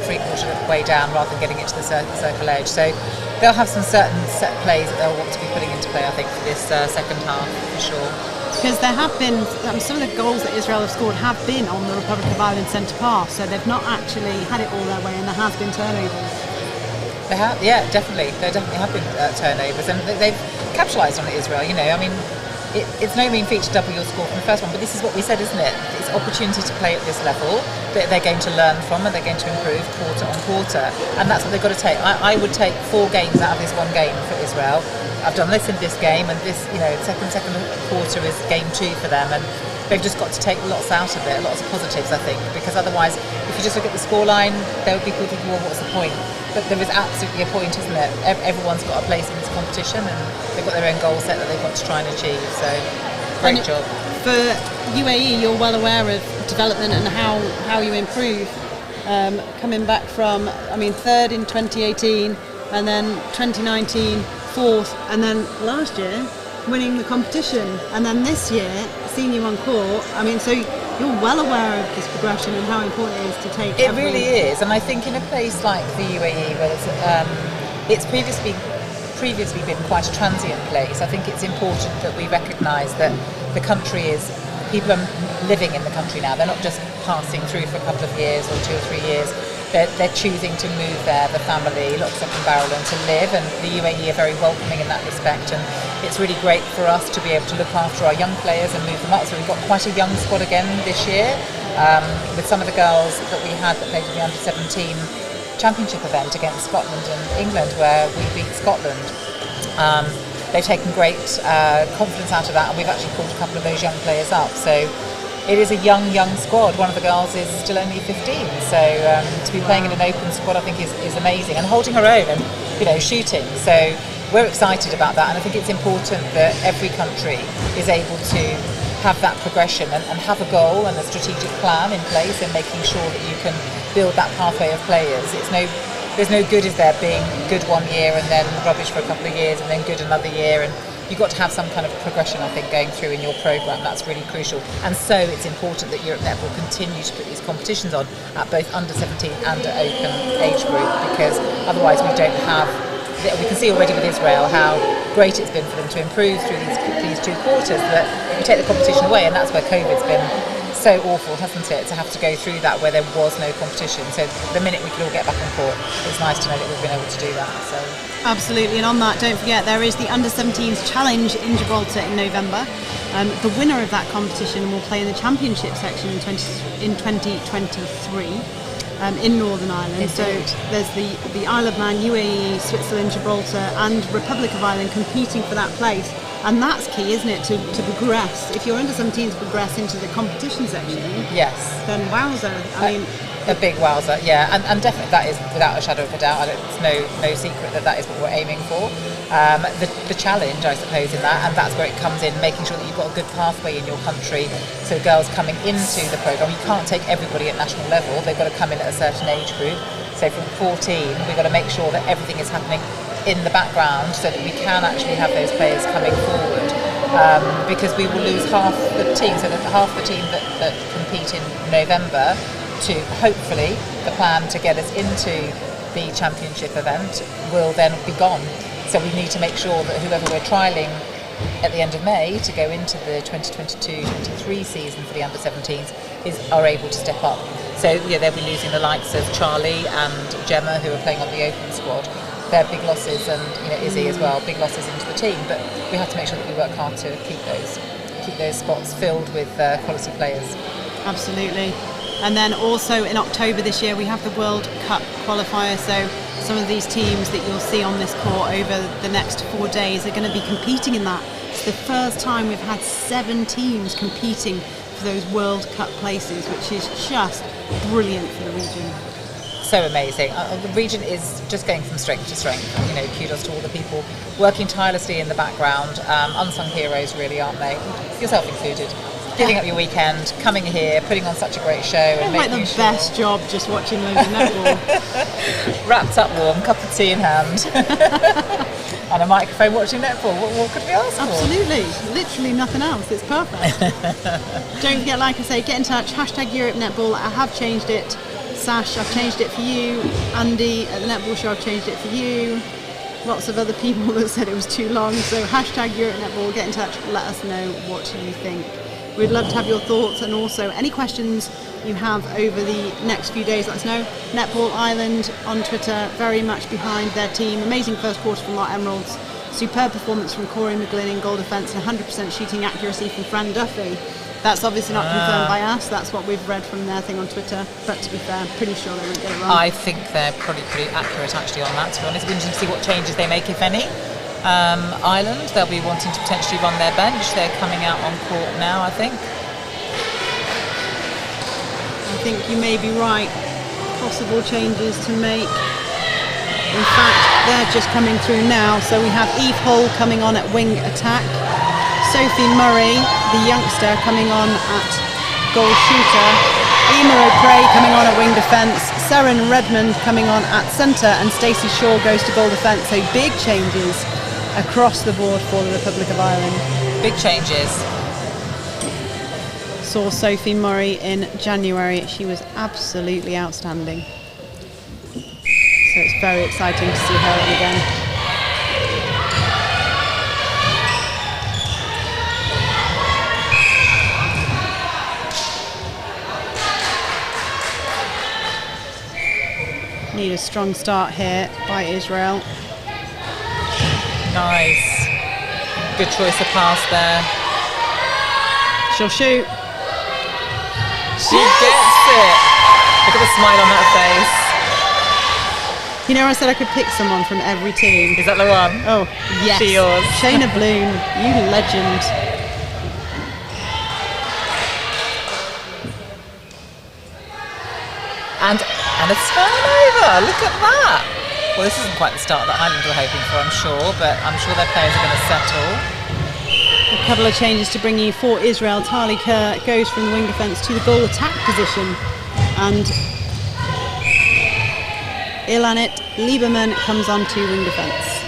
three-quarter of the way down rather than getting it to the circle edge? So they'll have some certain set plays that they'll want to be putting into play, I think, for this second half for sure. Because there have been some of the goals that Israel have scored have been on the Republic of Ireland centre pass, so they've not actually had it all their way, and there has been turnovers. They have, yeah, definitely. There definitely have been turnovers, and they've capitalised on it, Israel. I mean, it's no mean feat to double your score from the first one, but this is what we said, isn't it? It's opportunity to play at this level that they're going to learn from, and they're going to improve quarter on quarter, and that's what they've got to take. I would take 4 games out of this one game for Israel. I've done this in this game, and this, second quarter is game 2 for them, and they've just got to take lots out of it, lots of positives, I think, because otherwise, if you just look at the scoreline, there would be people thinking, well, what's the point? But there is absolutely a point, isn't it? Everyone's got a place in this competition, and they've got their own goal set that they've got to try and achieve, so great job. For UAE, you're well aware of development and how you improve, coming back from, 3rd in 2018, and then 2019, 4th, and then last year winning the competition, and then this year seeing you on court. So you're well aware of this progression and how important it is to take. It really is, and I think in a place like the UAE, where it's previously been quite a transient place, I think it's important that we recognise that the country is. People are living in the country now. They're not just passing through for a couple of years or 2 or 3 years. They're choosing to move there, the family, locks up and barrel, and to live. And the UAE are very welcoming in that respect. And it's really great for us to be able to look after our young players and move them up. So we've got quite a young squad again this year, with some of the girls that we had that played in the under-17 championship event against Scotland and England, where we beat Scotland. They've taken great confidence out of that, and we've actually pulled a couple of those young players up. So it is a young squad. One of the girls is still only 15, so to be playing in an open squad, I think is amazing, and holding her own and shooting. So we're excited about that, and I think it's important that every country is able to have that progression and have a goal and a strategic plan in place, and making sure that you can build that pathway of players. There's no good, is there, being good one year and then rubbish for a couple of years and then good another year, and you've got to have some kind of progression, I think, going through in your programme. That's really crucial. And so it's important that Europe Netball continue to put these competitions on at both under 17 and at open age group, because otherwise we don't have, we can see already with Israel how great it's been for them to improve through these 2 quarters, that you take the competition away, and that's where COVID's been so awful, hasn't it, to have to go through that where there was no competition. So the minute we could all get back on court, it's nice to know that we've been able to do that. So absolutely. And on that, don't forget there is the under 17s challenge in Gibraltar in November. The winner of that competition will play in the championship section in 2023 in Northern Ireland. Indeed. So there's the Isle of Man, UAE, Switzerland, Gibraltar and Republic of Ireland competing for that place. And that's key, isn't it, to progress. If you're under 17 to progress into the competition section, yes, then wowza. I mean, a big wowza, yeah, and definitely that is without a shadow of a doubt. It's no secret that is what we're aiming for. The challenge, I suppose, in that, and that's where it comes in, making sure that you've got a good pathway in your country. So girls coming into the programme, you can't take everybody at national level. They've got to come in at a certain age group. So from 14, we've got to make sure that everything is happening in the background so that we can actually have those players coming forward, because we will lose half the team, so that half the team that compete in November, to hopefully the plan to get us into the championship event will then be gone. So we need to make sure that whoever we're trialling at the end of May to go into the 2022-23 season for the under 17s are able to step up. So yeah, they'll be losing the likes of Charlie and Gemma, who are playing on the open squad. They're big losses, and Izzy as well, big losses into the team. But we have to make sure that we work hard to keep those spots filled with quality players. Absolutely. And then also in October this year we have the World Cup qualifier. So some of these teams that you'll see on this court over the next 4 days are going to be competing in that. It's the first time we've had 7 teams competing for those World Cup places, which is just brilliant for the region. So amazing. The region is just going from strength to strength. Kudos to all the people working tirelessly in the background. Unsung heroes, really, aren't they? Yourself included. Giving up your weekend, coming here, putting on such a great show. And like the best job just watching loads of netball. Wrapped up warm, cup of tea in hand. And a microphone watching netball. What could we ask for? Absolutely. Literally nothing else. It's perfect. Don't forget, like I say, get in touch. #Europe Netball. I have changed it. Sash, I've changed it for you. Andy at the Netball Show, I've changed it for you. Lots of other people that said it was too long. So #Europe Netball, get in touch, let us know what you think. We'd love to have your thoughts, and also any questions you have over the next few days, let us know. Netball Ireland on Twitter, very much behind their team. Amazing first quarter from Lot Emeralds. Superb performance from Corey McGlynn in goal defence, and 100% shooting accuracy from Fran Duffy. That's obviously not confirmed by us, that's what we've read from their thing on Twitter, but to be fair, I'm pretty sure they won't get it wrong. I think they're probably pretty accurate actually on that, to be honest. It'll be interesting to see what changes they make, if any. Ireland, they'll be wanting to potentially run their bench. They're coming out on court now, I think. I think you may be right. Possible changes to make. In fact, they're just coming through now. So we have Eve Hull coming on at wing attack. Sophie Murray, the youngster, coming on at goal shooter. Emma O'Prey coming on at wing defence. Seren Redmond coming on at centre, and Stacey Shaw goes to goal defence. So big changes across the board for the Republic of Ireland. Big changes. Saw Sophie Murray in January. She was absolutely outstanding. So it's very exciting to see her in again. Need a strong start here by Israel. Nice. Good choice of pass there. She'll shoot. She gets it. Look at the smile on that face. You know, I said I could pick someone from every team. Is that the one? Oh, yes. She yours. Shayna Bloom, you legend. And a turnover. Look at that. Well, this isn't quite the start that Ireland were hoping for, I'm sure, but I'm sure their players are going to settle. A couple of changes to bring you for Israel. Tali Kerr goes from the wing defence to the goal attack position, and Ilanit Lieberman comes on to wing defence.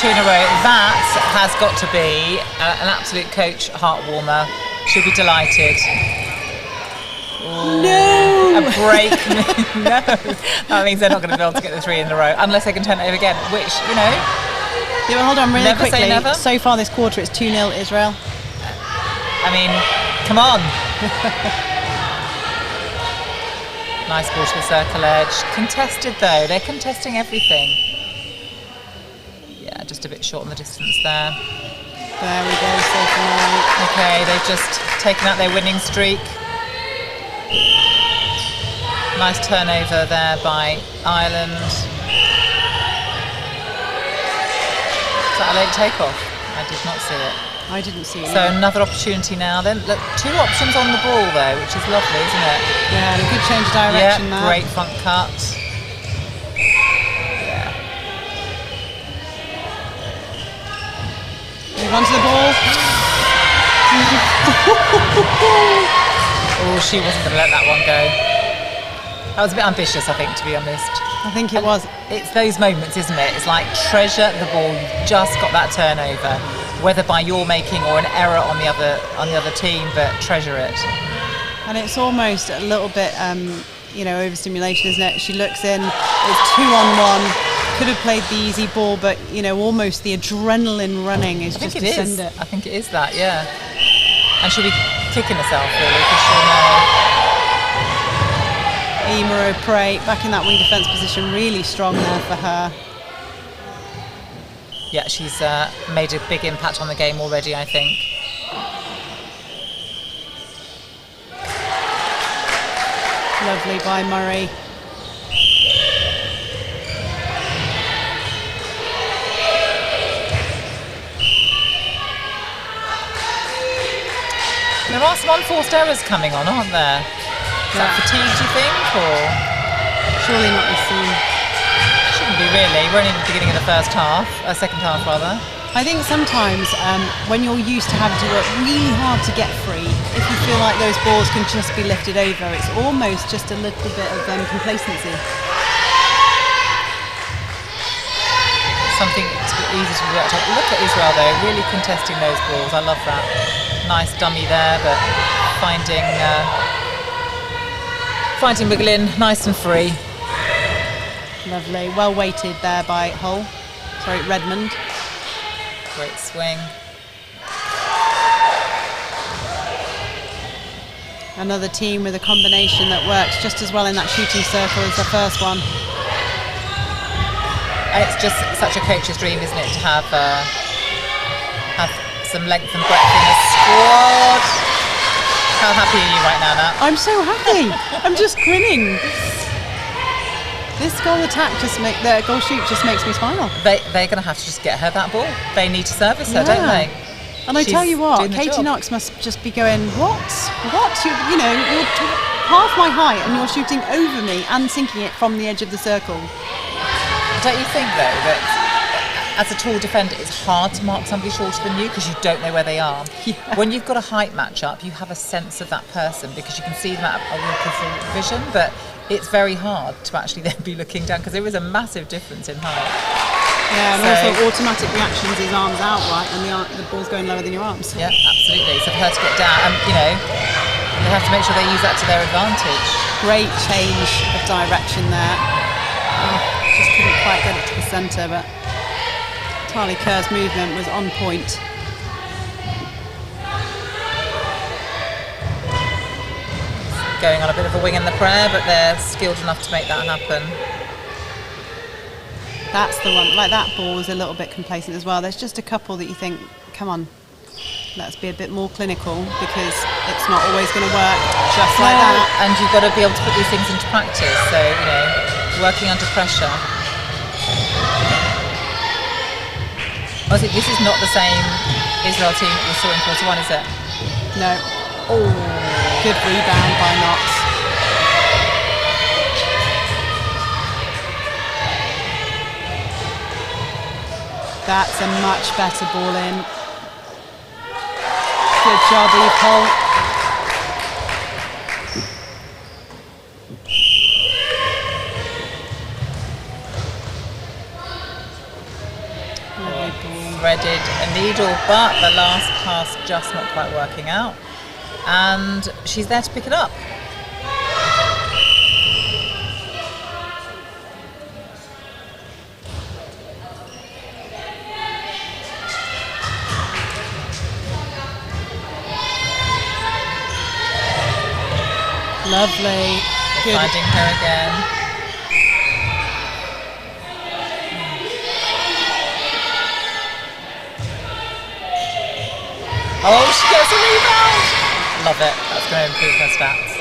2 in a row. That has got to be an absolute coach heart warmer. She'll be delighted. No! A break. No. That means they're not going to be able to get the 3 in a row unless they can turn it over again, which, you know. Yeah, well, hold on really never quickly. Say never. So far this quarter, it's 2-0 Israel. I mean, come on. Nice ball to the circle edge. Contested though, they're contesting everything. Yeah, just a bit short on the distance there. There we go, safe and right. Okay, they've just taken out their winning streak. Nice turnover there by Ireland. Is that a late takeoff? I did not see it. I didn't see it. So another opportunity now then. Look, 2 options on the ball though, which is lovely, isn't it? Yeah, and a good change of direction there. Great front cut. Yeah. Move on to the ball. Oh, she wasn't going to let that one go. That was a bit ambitious, I think, to be honest. I think it was. It's those moments, isn't it? It's like treasure the ball. You've just got that turnover, whether by your making or an error on the other team, but treasure it. And it's almost a little bit, overstimulation, isn't it? She looks in. It's 2-on-1. Could have played the easy ball, but almost the adrenaline running is just to send it. I think it is that, yeah. And she'll be kicking herself really because she'll know. Emer O'Prey back in that wing defence position, really strong there for her. Yeah, she's made a big impact on the game already, I think. Lovely by Murray. There are some unforced errors coming on, aren't there? Is that fatigue, do you think, or? Surely not this soon. Shouldn't be really. We're only in the beginning of the second half rather. I think sometimes when you're used to having to work really hard to get free, if you feel like those balls can just be lifted over, it's almost just a little bit of complacency. Something easy to work on. Look at Israel though, really contesting those balls. I love that. Nice dummy there, but finding Wiggling nice and free. Lovely, well weighted there by Redmond. Great swing. Another team with a combination that works just as well in that shooting circle as the first one. It's just such a coach's dream, isn't it, to have some length and breadth in the squad. How happy are you right now, Nat? I'm so happy. I'm just grinning. This goal shoot just makes me smile. They're going to have to just get her that ball. They need to service her, don't they? And I tell you what, Katie Knox must just be going, what? You're half my height and you're shooting over me and sinking it from the edge of the circle. Don't you think, though, that as a tall defender, it's hard to mark somebody shorter than you because you don't know where they are? Yeah. When you've got a height match-up, you have a sense of that person because you can see them at a real peripheral vision, but it's very hard to actually then be looking down because there is a massive difference in height. Yeah, and also automatic reactions is arms out, right, and the ball's going lower than your arms. Yeah, absolutely. So for her to get down, and they have to make sure they use that to their advantage. Great change of direction there. Just couldn't quite get it to the centre, but Tali Kerr's movement was on point. Going on a bit of a wing in the prayer, but they're skilled enough to make that happen. That's the one. Like that ball was a little bit complacent as well. There's just a couple that you think, come on, let's be a bit more clinical because it's not always going to work just like that. And you've got to be able to put these things into practice. So working under pressure. Honestly, this is not the same Israel team that we saw in quarter one, is it? No. Oh, good rebound by Knox. That's a much better ball in. Good job, Eve Holt. needle, but the last pass just not quite working out. And she's there to pick it up. Lovely. Good. Finding her again. Oh, she gets a rebound. Love it. That's going to improve her stats.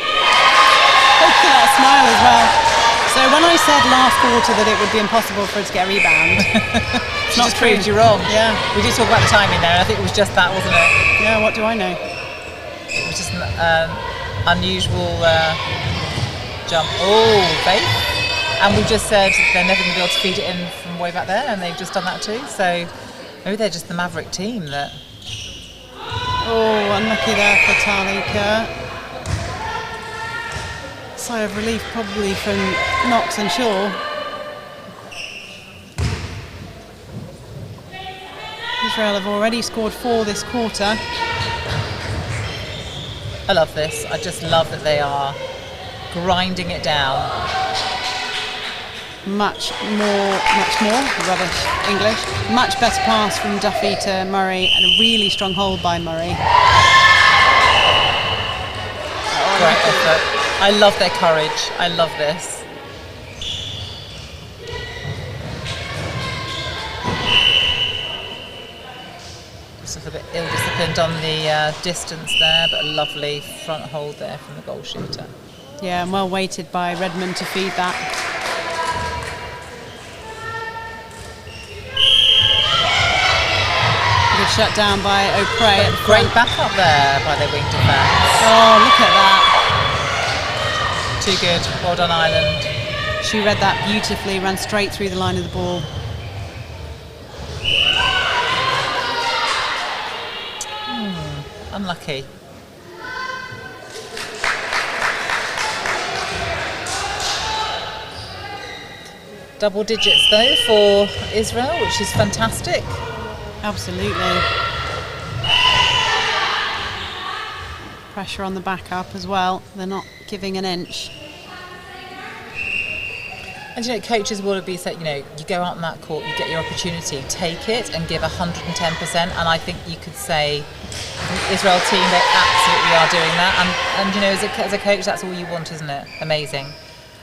Look at that smile as well. So when I said last quarter that it would be impossible for her to get a rebound, She just proved you wrong. Yeah. We did talk about the timing there, and I think it was just that, wasn't it? Yeah, what do I know? It was just an unusual jump. Oh, Faith. And we just said they're never going to be able to feed it in from way back there, and they've just done that too. So maybe they're just the Maverick team that... Oh, unlucky there for Talika. Sigh of relief probably from Knox and Shaw. Israel have already scored 4 this quarter. I love this. I just love that they are grinding it down. Much more, rubbish English. Much better pass from Duffy to Murray and a really strong hold by Murray. Great effort. I love their courage. I love this. Just a little bit ill-disciplined on the distance there, but a lovely front hold there from the goal shooter. Yeah, and well weighted by Redmond to feed that. Good shut down by O'Prey. Great backup there by their wing defence. Oh, look at that. Too good. Well done, Ireland. She read that beautifully, ran straight through the line of the ball. Unlucky. Double digits though for Israel, which is fantastic. Absolutely. Pressure on the backup as well. They're not giving an inch. And coaches will be said, you go out on that court, you get your opportunity, take it and give 110%. And I think you could say, Israel team, they absolutely are doing that. And as a coach, that's all you want, isn't it? Amazing.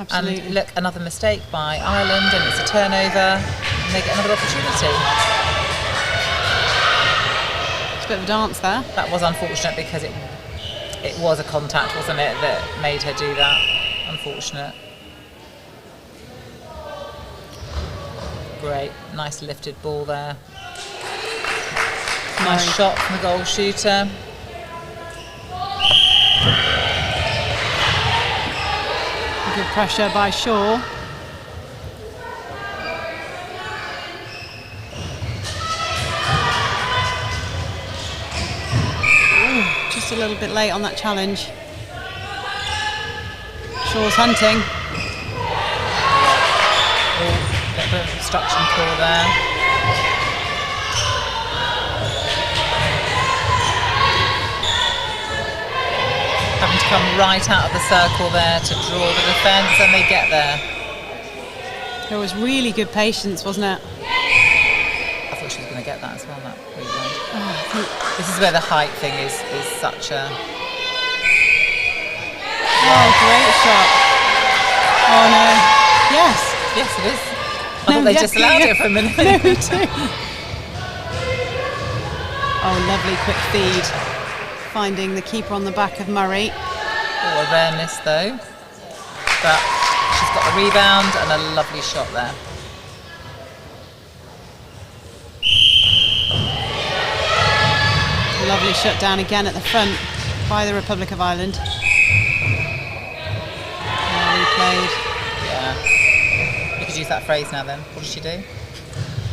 Absolutely. And look, another mistake by Ireland, and it's a turnover, and they get another opportunity. It's a bit of a dance there. That was unfortunate because it was a contact, wasn't it, that made her do that. Unfortunate. Great, nice lifted ball there. Nice shot from the goal shooter. Good pressure by Shaw. Ooh, just a little bit late on that challenge. Shaw's hunting. Bit of obstruction call there. Having to come right out of the circle there to draw the defence, and they get there. There was really good patience, wasn't it? I thought she was going to get that as well, that rebound. This is where the height thing is such a... Oh, great shot. Oh no. Yes. Yes, it is. I thought they just allowed it for a minute. No, me too. Oh, lovely quick feed. Finding the keeper on the back of Murray. Oh, awareness though. But she's got the rebound and a lovely shot there. Lovely shut down again at the front by the Republic of Ireland. Well played. Yeah. You could use that phrase now then. What did she do?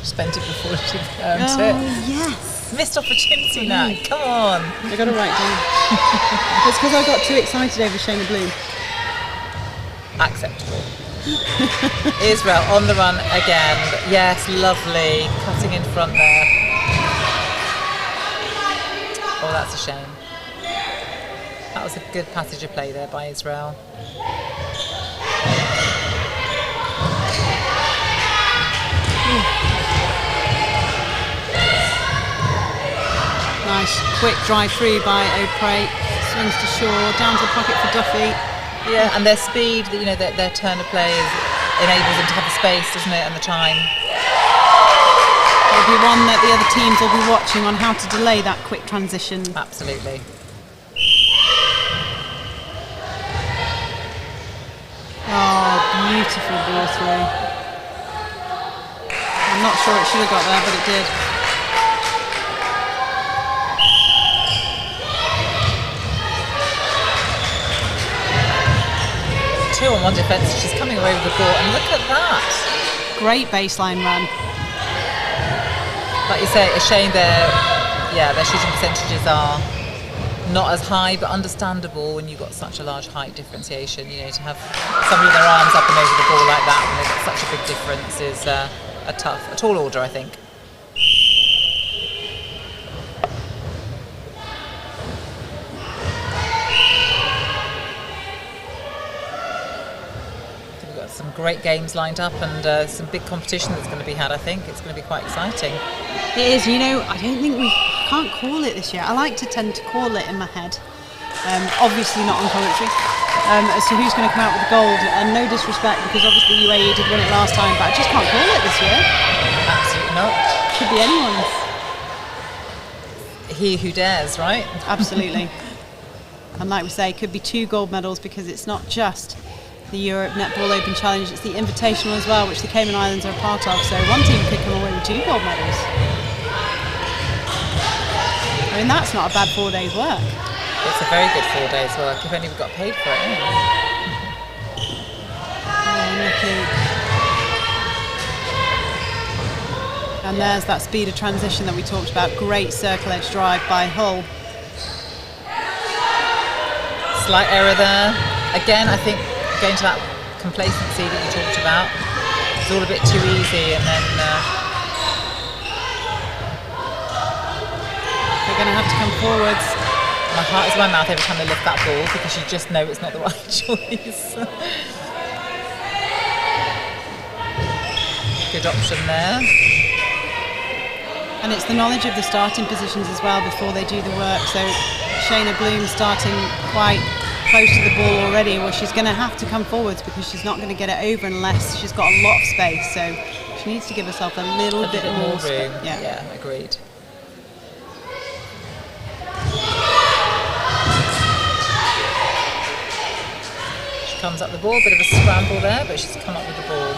Spent it before she earned it. Oh, yes. Missed opportunity now. Come on. I got to write down. It's because I got too excited over Shayna Bloom. Acceptable. Israel on the run again. But yes, lovely. Cutting in front there. Oh, that's a shame. That was a good passage of play there by Israel. Nice quick drive through by O'Prey. Swings to shore, down to the pocket for Duffy. Yeah, and their speed, their turn of play enables them to have the space, doesn't it, and the time. It'll be one that the other teams will be watching on how to delay that quick transition. Absolutely. Oh, beautiful ball through. I'm not sure it should have got there, but it did. 2-on-1 defence, she's coming away with the ball, and look at that. Great baseline run. Like you say, a shame their shooting percentages are not as high, but understandable when you've got such a large height differentiation. To have somebody with their arms up and over the ball like that when they've got such a big difference is a tall order, I think. Some great games lined up and some big competition that's going to be had. I think it's going to be quite exciting. It is. I don't think we can't call it this year. I like to tend to call it in my head. Obviously not on commentary. As to who's going to come out with the gold, and no disrespect because obviously UAE did win it last time, but I just can't call it this year. Absolutely not. Could be anyone's. He who dares, right? Absolutely. And like we say, it could be 2 gold medals because it's not just the Europe Netball Open Challenge, it's the Invitational as well, which the Cayman Islands are a part of, so one team could come away with 2 gold medals. I mean, that's not a bad 4 days' work. It's a very good 4 days' work, if only we got paid for it, isn't it? Oh, and there's that speed of transition that we talked about. Great circle edge drive by Hull. Slight error there. Again, I think going to that complacency that you talked about, it's all a bit too easy, and then they're going to have to come forwards. My heart is in my mouth every time they lift that ball because you just know it's not the right choice. Good option there. And it's the knowledge of the starting positions as well before they do the work. So Shayna Bloom starting quite close to the ball already, well, she's going to have to come forwards because she's not going to get it over unless she's got a lot of space. So she needs to give herself a little bit more room. Yeah, agreed. She comes up the ball, bit of a scramble there, but she's come up with the ball.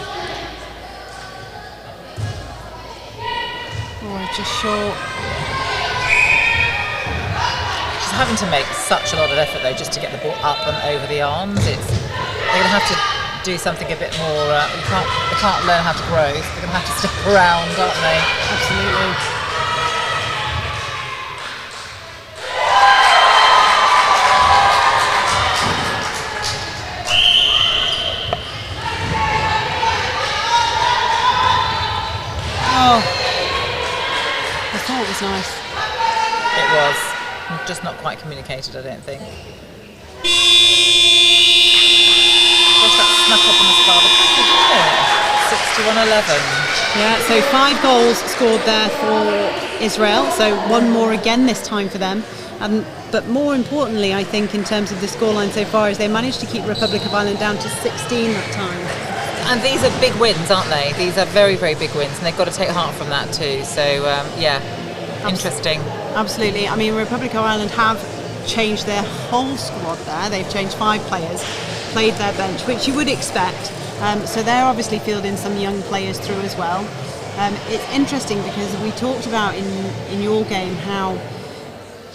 Oh, just short. Having to make such a lot of effort though just to get the ball up and over the arms. They're going to have to do something a bit more. They can't learn how to grow. So they're going to have to stick around, aren't they? Absolutely. Oh, I thought it was nice. It was. Just not quite communicated, I don't think. Guess that snuck up on the star, the package, 61-11. Yeah, so 5 goals scored there for Israel, so 1 more again this time for them. But more importantly, I think, in terms of the scoreline so far, is they managed to keep Republic of Ireland down to 16 that time. And these are big wins, aren't they? These are very, very big wins, and they've got to take heart from that too. So, interesting. Absolutely. I mean, Republic of Ireland have changed their whole squad there. They've changed 5 players, played their bench, which you would expect. So they're obviously fielding some young players through as well. It's interesting because we talked about in your game how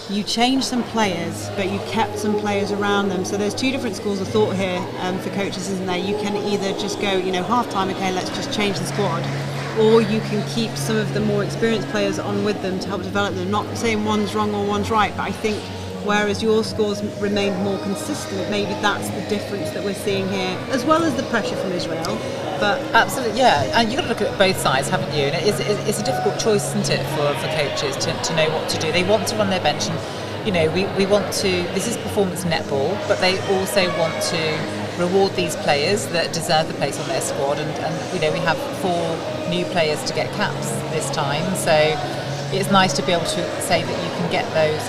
you changed some players, but you kept some players around them. So there's 2 different schools of thought here for coaches, isn't there? You can either just go, half time, okay, let's just change the squad. Or you can keep some of the more experienced players on with them to help develop them. Not saying one's wrong or one's right, but I think whereas your scores remained more consistent. Maybe that's the difference that we're seeing here, as well as the pressure from Israel. But absolutely, yeah, and you've got to look at both sides, haven't you? And it's a difficult choice, isn't it, for coaches to know what to do. They want to run their bench, and we want to. This is performance netball, but they also want to reward these players that deserve the place on their squad, and we have 4 new players to get caps this time, so it's nice to be able to say that you can get those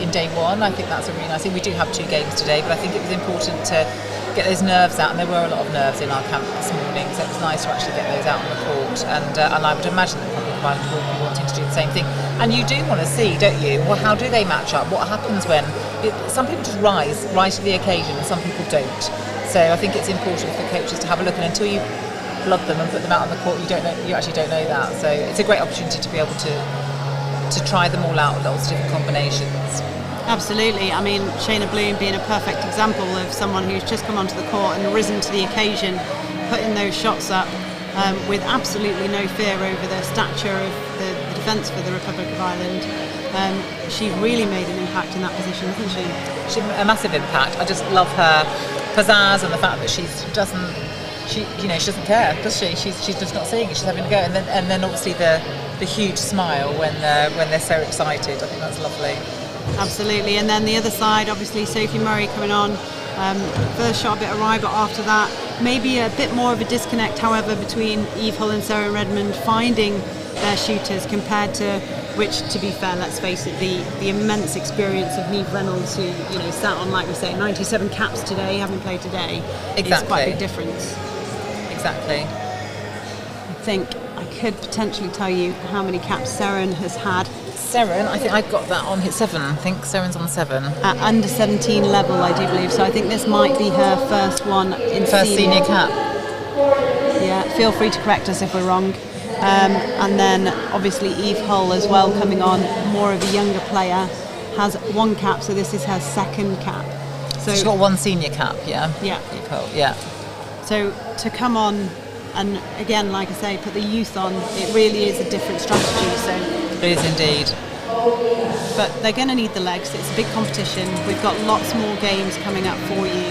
in day one. I think that's a really nice thing. We do have 2 games today, but I think it was important to get those nerves out, and there were a lot of nerves in our camp this morning, so it was nice to actually get those out on the court, and I would imagine that the Public Ireland will be wanting to do the same thing. And you do want to see, don't you, well, how do they match up? What happens when some people just rise to the occasion and some people don't. So I think it's important for coaches to have a look, and until you blood them and put them out on the court, you actually don't know that. So it's a great opportunity to be able to try them all out, lots of different combinations. Absolutely. I mean, Shayna Bloom being a perfect example of someone who's just come onto the court and risen to the occasion, putting those shots up with absolutely no fear over the stature of the defence for the Republic of Ireland. She really made an impact in that position, hasn't she? She a massive impact. I just love her pizzazz and the fact that she doesn't care, does she? She's just not seeing it. She's having a go, and then obviously the huge smile when they're so excited. I think that's lovely. Absolutely. And then the other side, obviously Sophie Murray coming on. First shot a bit awry, but after that maybe a bit more of a disconnect, however, between Eve Hull and Sarah Redmond finding their shooters compared to which, to be fair, let's face it, the immense experience of Niamh Reynolds, who sat on, like we say, 97 caps today, having played today. Exactly. Is quite a big difference. Exactly. I think I could potentially tell you how many caps Seren has had. Seren, I think I've got that on his 7. I think Seren's on 7. At under 17 level, I do believe. So I think this might be her first one in first senior cap. Yeah, feel free to correct us if we're wrong. And then obviously Eve Hull as well coming on, more of a younger player, has 1 cap, so this is her 2nd cap. So she's got 1 senior cap, yeah? Yeah. Eve Hull, yeah. So to come on and again, like I say, put the youth on, it really is a different strategy. So it is indeed. But they're going to need the legs. It's a big competition. We've got lots more games coming up for you.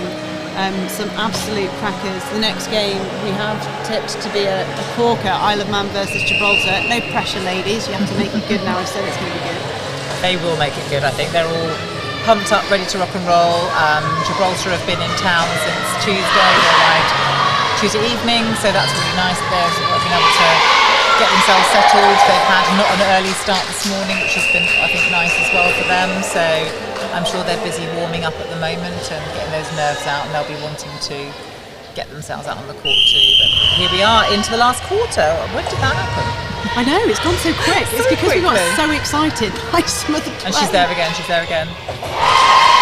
Some absolute crackers. The next game we have tipped to be a corker, Isle of Man versus Gibraltar. No pressure, ladies. You have to make it good now. I've said it's going to be good. They will make it good. I think they're all pumped up, ready to rock and roll. Gibraltar have been in town since Tuesday. They arrived Tuesday evening, so that's really nice. They've been able to get themselves settled. They've had not an early start this morning, which has been, I think, nice as well for them. So I'm sure they're busy warming up at the moment and getting those nerves out, and they'll be wanting to get themselves out on the court too. But here we are into the last quarter. When did that happen? I know, it's gone so quick. It's because we got so excited by some of the play. And she's there again.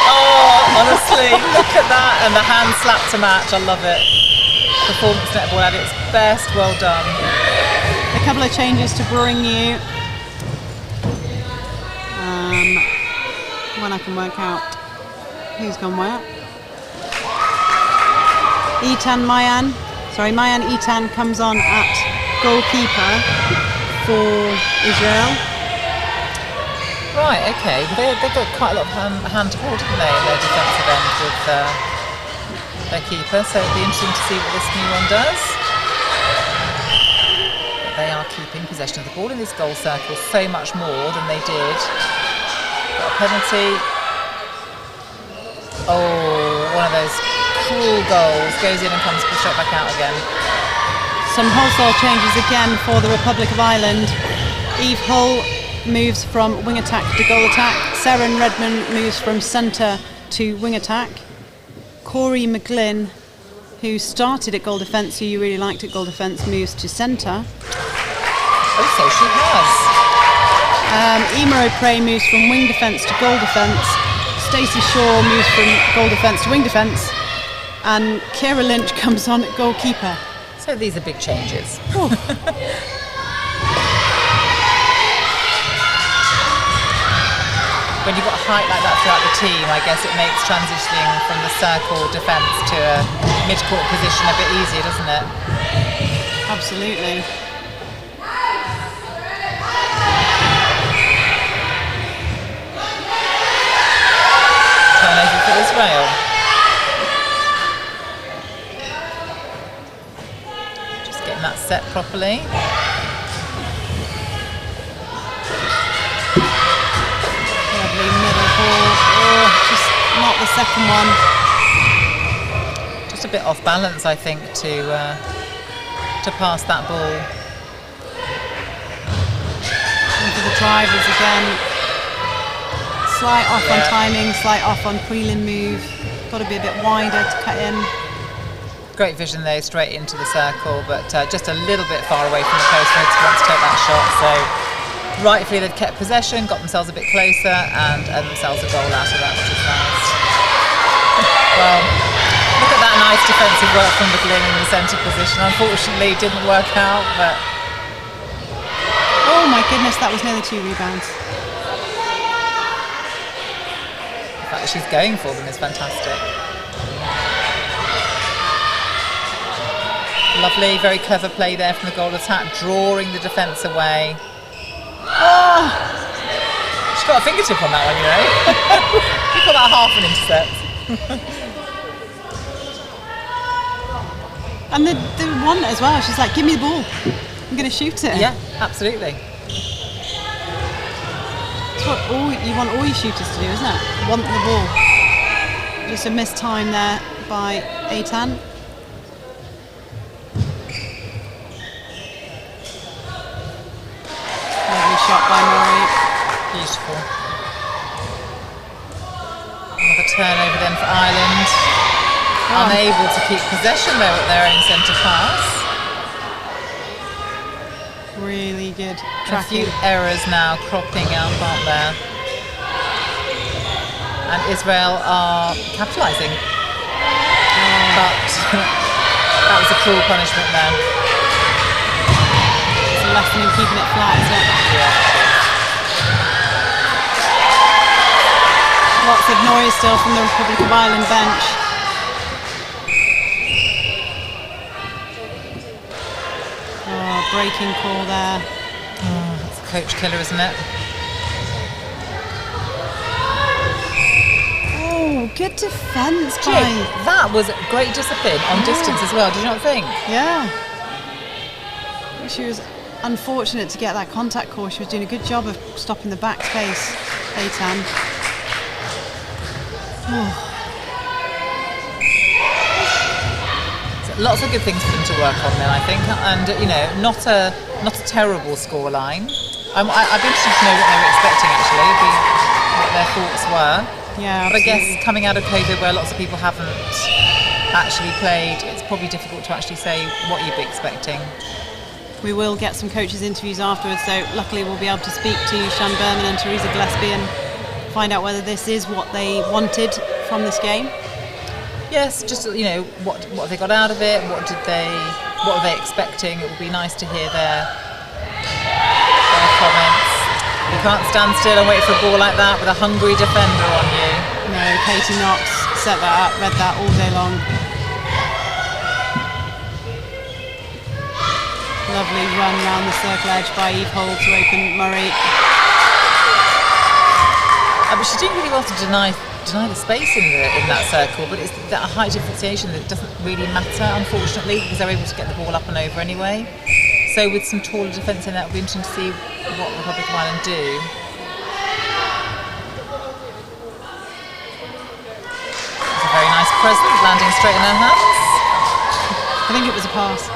Oh, honestly, look at that. And the hand slap to match. I love it. Performance netball at its best. Well done. A couple of changes to bring you. When I can work out who's gone where. Mayan Etan comes on at goalkeeper for Israel. Right, okay. They've got quite a lot of hand to hold, haven't they, in their defensive end with their keeper, so it'll be interesting to see what this new one does. But they are keeping possession of the ball in this goal circle so much more than they did. Got a penalty. Oh, one of those cruel goals. Goes in and comes straight back out again. Some wholesale changes again for the Republic of Ireland. Eve Hull moves from wing attack to goal attack. Seren Redmond moves from centre to wing attack. Corey McGlynn, who started at goal defence, who you really liked at goal defence, moves to centre. Oh, so she has. Emer O'Prey moves from wing defence to goal defence. Stacey Shaw moves from goal defence to wing defence. And Ciara Lynch comes on at goalkeeper. So these are big changes. When you've got height like that throughout the team, I guess it makes transitioning from the circle defence to a mid-court position a bit easier, doesn't it? Absolutely. set properly. Lovely middle ball. Oh, just not the second one. Just a bit off balance, I think, to pass that ball. And for the drivers again, slight off on timing, slight off on prelim move. Got to be a bit wider to cut in. Great vision though, straight into the circle, but just a little bit far away from the post for to want to take that shot. So rightfully they've kept possession, got themselves a bit closer, and themselves a goal out of that, which is nice. Well, look at that nice defensive work from McGlynn in the centre position. Unfortunately, it didn't work out, but... Oh my goodness, that was nearly 2 rebounds. The fact that she's going for them is fantastic. Lovely, very clever play there from the goal attack, drawing the defence away. Oh! She's got a fingertip on that one, you know. You call that half an intercept. And the one as well, she's like, give me the ball, I'm going to shoot it. Yeah, absolutely. That's what you want all your shooters to do, isn't it? Want the ball. Just a missed time there by Eitan. Lovely shot by Murray. Beautiful. Another turnover then for Ireland. Unable to keep possession though at their own centre pass. Really good A tracking. few errors now cropping up, aren't there? And Israel are capitalising. But that was a cruel punishment then. It's a lesson in keeping it flat, isn't it? Yeah. Lots of noise still from the Republic of Ireland bench. Oh, breaking call there. Oh, that's a coach killer, isn't it? Oh, good defence Jake, by... that was great discipline on distance as well, did you not think? Yeah. She was unfortunate to get that contact call. She was doing a good job of stopping the back space, Eitan. Oh. Lots of good things for them to work on then, I think, and you know, not a terrible scoreline. I'd be interested to know what they were expecting actually, what their thoughts were. Yeah, but I absolutely. guess coming out of COVID, where lots of people haven't actually played, it's probably difficult to actually say what you'd be expecting. We will get some coaches' interviews afterwards, so luckily we'll be able to speak to Sian Berman and Teresa Gillespie and find out whether this is what they wanted from this game. Yes, just you know, what have they got out of it? What were they expecting? It would be nice to hear their comments. You can't stand still and wait for a ball like that with a hungry defender on you. No, Katie Knox set that up, read that all day long. Lovely run round the circle edge by Eve Hall to open Murray. But she's doing really well to deny the space in that circle, but it's that height differentiation that doesn't really matter, unfortunately, because they're able to get the ball up and over anyway. So with some taller defence in that, it'll be interesting to see what Republic of Ireland do. It's a very nice present, landing straight in her hands. I think it was a pass.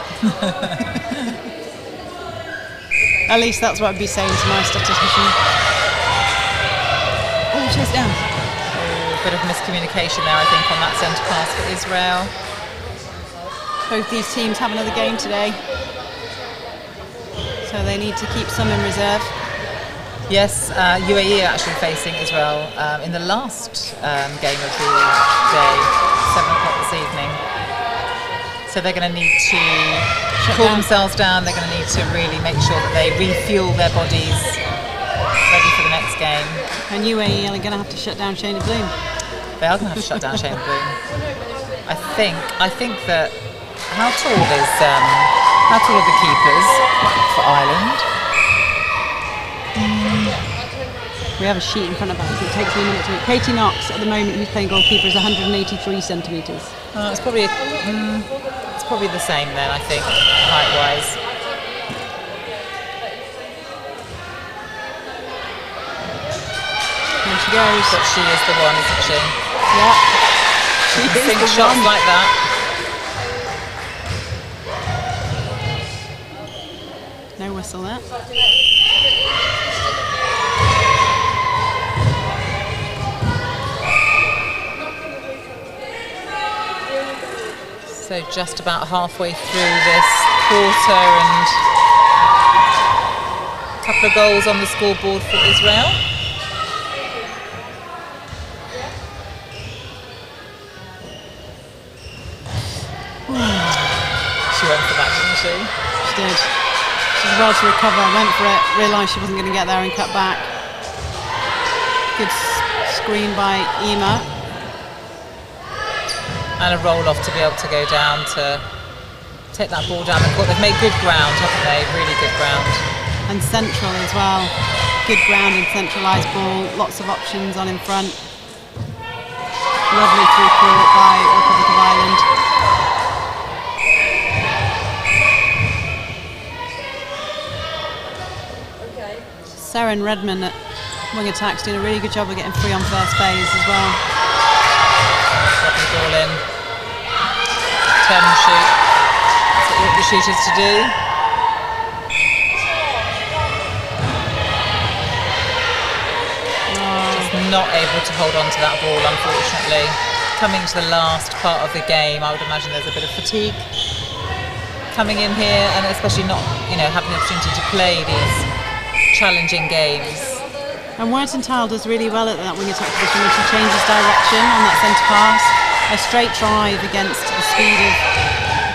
At least that's what I'd be saying to my statistician. Oh, chase down. Bit of miscommunication there, I think, on that centre pass for Israel. Both these teams have another game today, so they need to keep some in reserve. Yes, UAE are actually facing Israel in the last game of the day, 7 o'clock this evening. So they're going to need to cool themselves down. They're going to need to really make sure that they refuel their bodies, ready for the next game. And UAE are going to have to shut down Shayna Bloom. They are going to have to shut down Shane Bloom. I think that how tall are the keepers for Ireland? We have a sheet in front of us. It takes me a minute to read. Katie Knox at the moment, who's playing goalkeeper, is 183 centimetres. It's probably the same then, I think, height-wise. goes. But she is the one, isn't she? Yeah. She She is sink the shots one. like that. No whistle there. So just about halfway through this quarter, and a couple of goals on the scoreboard for Israel. She went for that, didn't she? She did. She did well to recover, went for it, realised she wasn't going to get there and cut back. Good screen by Ema. And a roll off to be able to go down to take that ball down the court. They've made good ground, haven't they? Really good ground. And central as well. Good ground and centralised ball. Lots of options on in front. Lovely through court by Republic of Ireland. Seren Redmond at wing attacks doing a really good job of getting free on first phase as well. Lovely ball in. Turn and shoot. That's what you want the shooters to do. Just not able to hold on to that ball, unfortunately. Coming to the last part of the game, I would imagine there's a bit of fatigue coming in here, and especially not, having the opportunity to play these challenging games. And Wertenthal does really well at that wing attack position when she changes direction on that centre pass. A straight drive against the speed of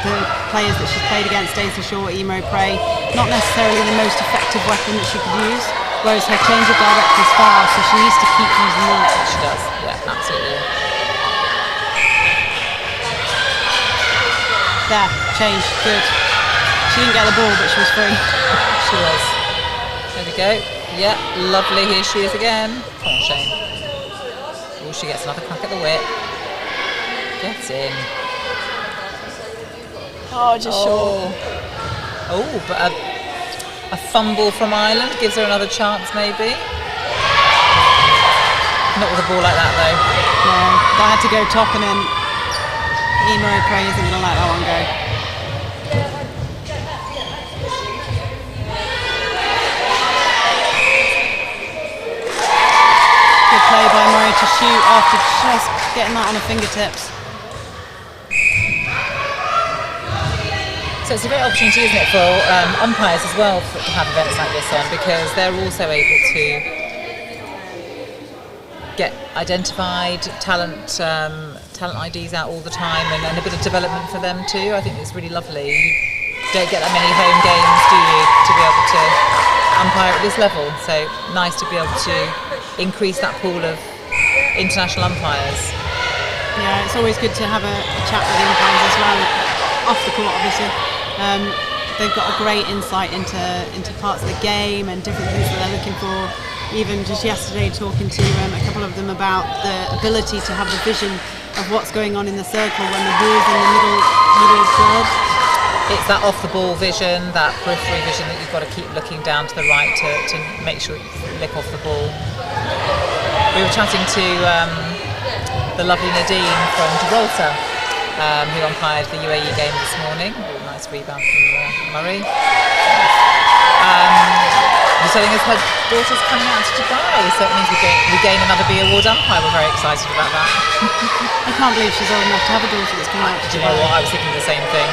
the players that she's played against, Daisy Shaw, Emo Prey, not necessarily the most effective weapon that she could use, whereas her change of direction is fast, so she needs to keep using that. She does, yeah, absolutely. There, change, good. She didn't get the ball, but she was free. She was. There we go. Yeah, lovely. Here she is again. Come on, Shane. Oh, she gets another crack at the whip. Gets in. Oh, just short. Oh, but a fumble from Ireland gives her another chance, maybe. Not with a ball like that, though. No, that had to go top, and then Emo Prey isn't going to let that one go. Good play by Murray to shoot after just getting that on her fingertips. So it's a great opportunity, isn't it, for umpires as well to have events like this on, because they're also able to get identified, talent IDs out all the time, and a bit of development for them too. I think it's really lovely. You don't get that many home games, do you, to be able to umpire at this level? So nice to be able to increase that pool of international umpires. Yeah, it's always good to have a chat with the umpires as well, off the court obviously. They've got a great insight into parts of the game and different things that they're looking for. Even just yesterday talking to a couple of them about the ability to have the vision of what's going on in the circle when the ball's in the middle third. It's that off-the-ball vision, that periphery vision that you've got to keep looking down to the right to make sure you lick off the ball. We were chatting to the lovely Nadine from Gibraltar, who umpired the UAE game this morning. Nice rebound from Murray. She's telling us her daughter's coming out to Dubai, so it means we gain another B Award umpire. We're very excited about that. I can't believe she's old enough to have a daughter that's coming out to Dubai. Do you know what? I was thinking the same thing.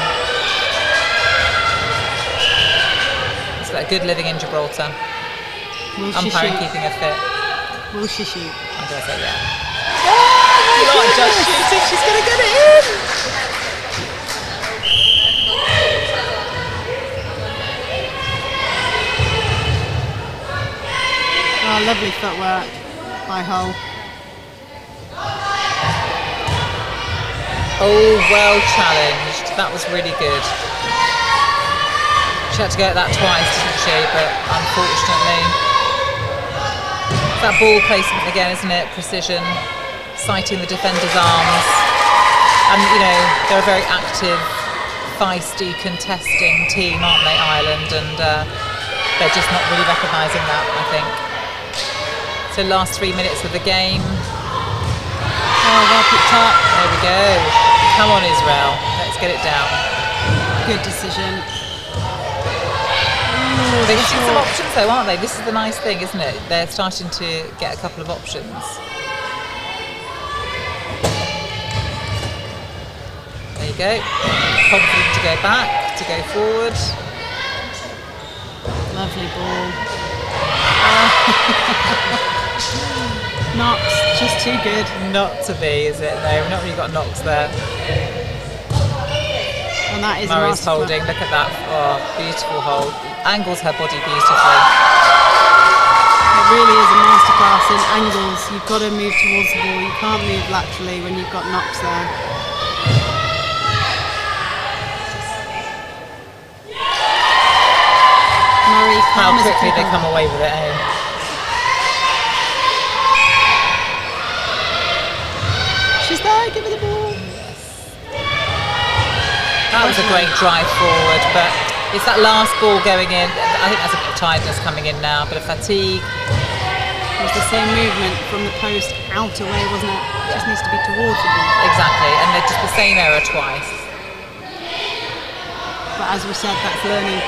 It's like good living in Gibraltar. Will she Umpiring, shoot? keeping her fit. Will she shoot? I'm going to say yeah. Not just shooting, she's going to get it in! Oh, lovely footwork by Hull. Oh, well challenged. That was really good. She had to go at that twice, didn't she? But unfortunately, that ball placement again, isn't it? Precision, sighting the defender's arms. And, they're a very active, feisty, contesting team, aren't they, Ireland? And they're just not really recognising that, I think. So last 3 minutes of the game. Oh, well picked up. There we go. Come on, Israel. Let's get it down. Good decision. Ooh, they're getting some options though, aren't they? This is the nice thing, isn't it? They're starting to get a couple of options. There you go. Confident to go back, to go forward. Lovely ball. Knox, just too good. Not to be, is it? No, not when you've got Knox there. And that is Murray's a holding, look at that. Oh, beautiful hold. Angles her body beautifully. It really is a masterclass in angles. You've got to move towards the ball. You can't move laterally when you've got Knox there. Murray, How quickly they come away with it, eh? She's there, give her the ball. That was a great drive forward, but it's that last ball going in. I think that's a bit of tiredness coming in now, but a fatigue. It was the same movement from the post out away, wasn't it? It just needs to be towards the ball. Exactly, and they're just the same error twice. But as we said, that's learning.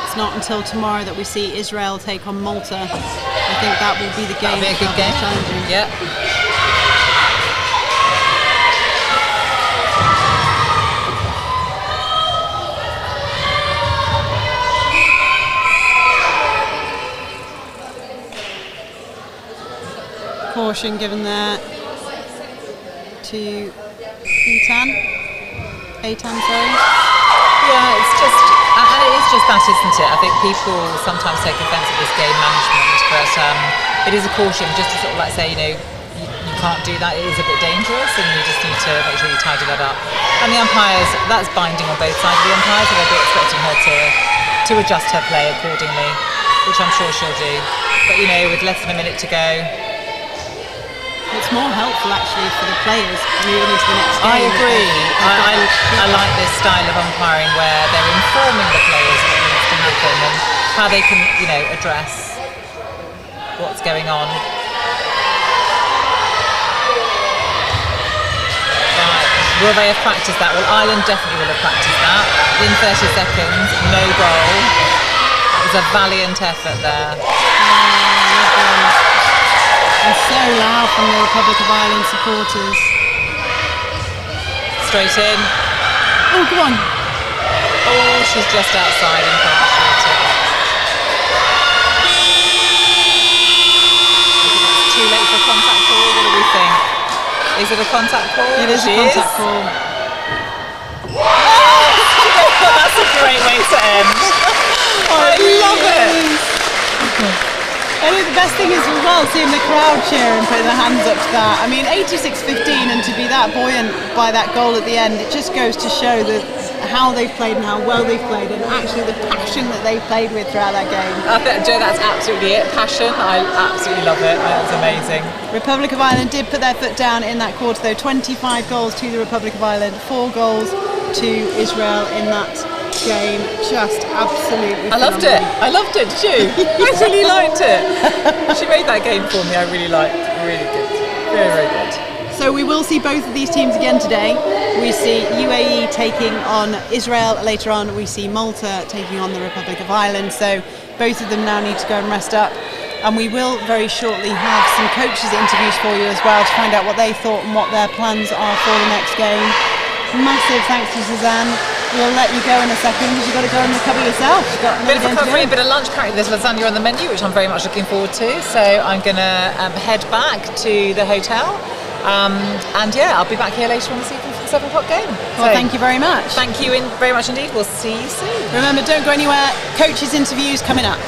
It's not until tomorrow that we see Israel take on Malta. I think that will be the game. That'll be a good game. Challenging. Yeah. Caution given there to Eitan, sorry. Yeah, it's just, and it is just that, isn't it? I think people sometimes take offence at this game management, but it is a caution just to sort of like say, you can't do that. It is a bit dangerous, and you just need to make sure you tidy that up. And the umpires, that's binding on both sides of the umpires, so they'll be expecting her to adjust her play accordingly, which I'm sure she'll do. But with less than a minute to go. It's more helpful actually for the players moving into the next game. I agree. I like this style of umpiring where they're informing the players what needs to happen and how they can, address what's going on. Right. Will they have practiced that? Well, Ireland definitely will have practiced that. In 30 seconds, no goal. It was a valiant effort there. And so loud from the Republic of Ireland supporters. Straight in. Oh, go on. Oh, she's just outside and can't shoot it. It's too late for a contact call. What do we think? Is it a contact call? It is a contact call. Oh, that's a great way to end. I love it. I think the best thing is as well seeing the crowd cheering, putting their hands up to that. I mean, 86-15, and to be that buoyant by that goal at the end, it just goes to show that how they've played and how well they've played, and actually the passion that they've played with throughout that game. Joe, that's absolutely it. Passion. I absolutely love it. That's amazing. Republic of Ireland did put their foot down in that quarter, though. 25 goals to the Republic of Ireland, 4 goals to Israel in that game. Just absolutely I loved it. I loved it, did you? I really liked it. She made that game for me. I really liked it. Really good. Very, very good. So we will see both of these teams again today. We see UAE taking on Israel later on. We see Malta taking on the Republic of Ireland. So both of them now need to go and rest up. And we will very shortly have some coaches' interviews for you as well to find out what they thought and what their plans are for the next game. Massive thanks to Suzanne. We'll let you go in a second because you've got to go and recover yourself. You've got bit of recovery, a bit of lunch. Apparently there's lasagna on the menu, which I'm very much looking forward to. So I'm going to head back to the hotel. And yeah, I'll be back here later on this evening for the 7 o'clock game. Well, thank you very much. Thank you very much indeed. We'll see you soon. Remember, don't go anywhere. Coaches' interviews coming up.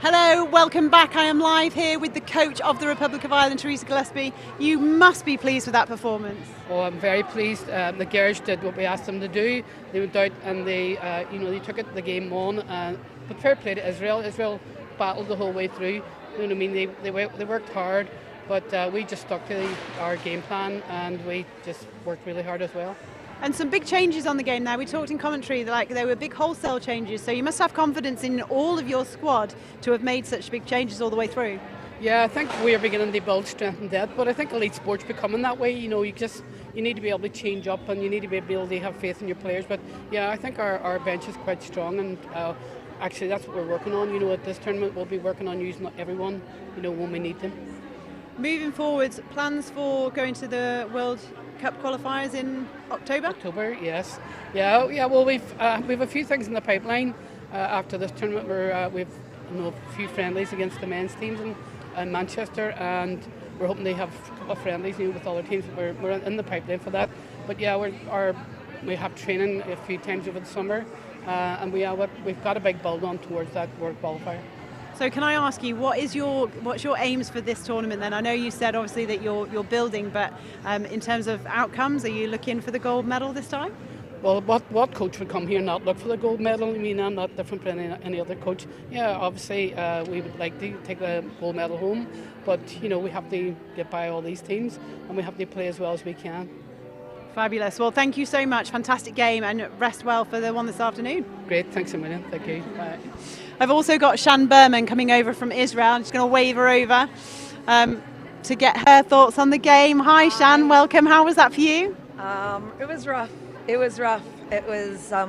Hello, welcome back. I am live here with the coach of the Republic of Ireland, Teresa Gillespie. You must be pleased with that performance. Oh, I'm very pleased. The girls did what we asked them to do. They went out and they took the game on. But fair play to Israel. Israel battled the whole way through. You know what I mean? They worked hard, but we just stuck to our game plan and we just worked really hard as well. And some big changes on the game now. We talked in commentary like there were big wholesale changes, so you must have confidence in all of your squad to have made such big changes all the way through. Yeah, I think we are beginning to build strength and depth, but I think elite sport's becoming that way. You know, you need to be able to change up and you need to be able to have faith in your players. But yeah, I think our bench is quite strong, and actually that's what we're working on. You know, at this tournament we'll be working on using everyone, you know, when we need them. Moving forwards, plans for going to the World Cup qualifiers in October? October, yes. Yeah. Well, we've a few things in the pipeline after this tournament. We've a few friendlies against the men's teams in Manchester, and we're hoping they have a couple of friendlies with other teams. We're in the pipeline for that. But yeah, we have training a few times over the summer, and we've got a big build on towards that World qualifier. So can I ask you, what's your aims for this tournament then? I know you said obviously that you're building, but in terms of outcomes, are you looking for the gold medal this time? Well, what coach would come here and not look for the gold medal? I mean, I'm not different from any other coach. Yeah, obviously we would like to take the gold medal home, but you know we have to get by all these teams and we have to play as well as we can. Fabulous. Well, thank you so much. Fantastic game, and rest well for the one this afternoon. Great, thanks a million. Thank you. Bye. I've also got Shan Berman coming over from Israel. I'm just going to wave her over to get her thoughts on the game. Hi, Shan. Welcome. How was that for you? It was rough. It was rough. It was. I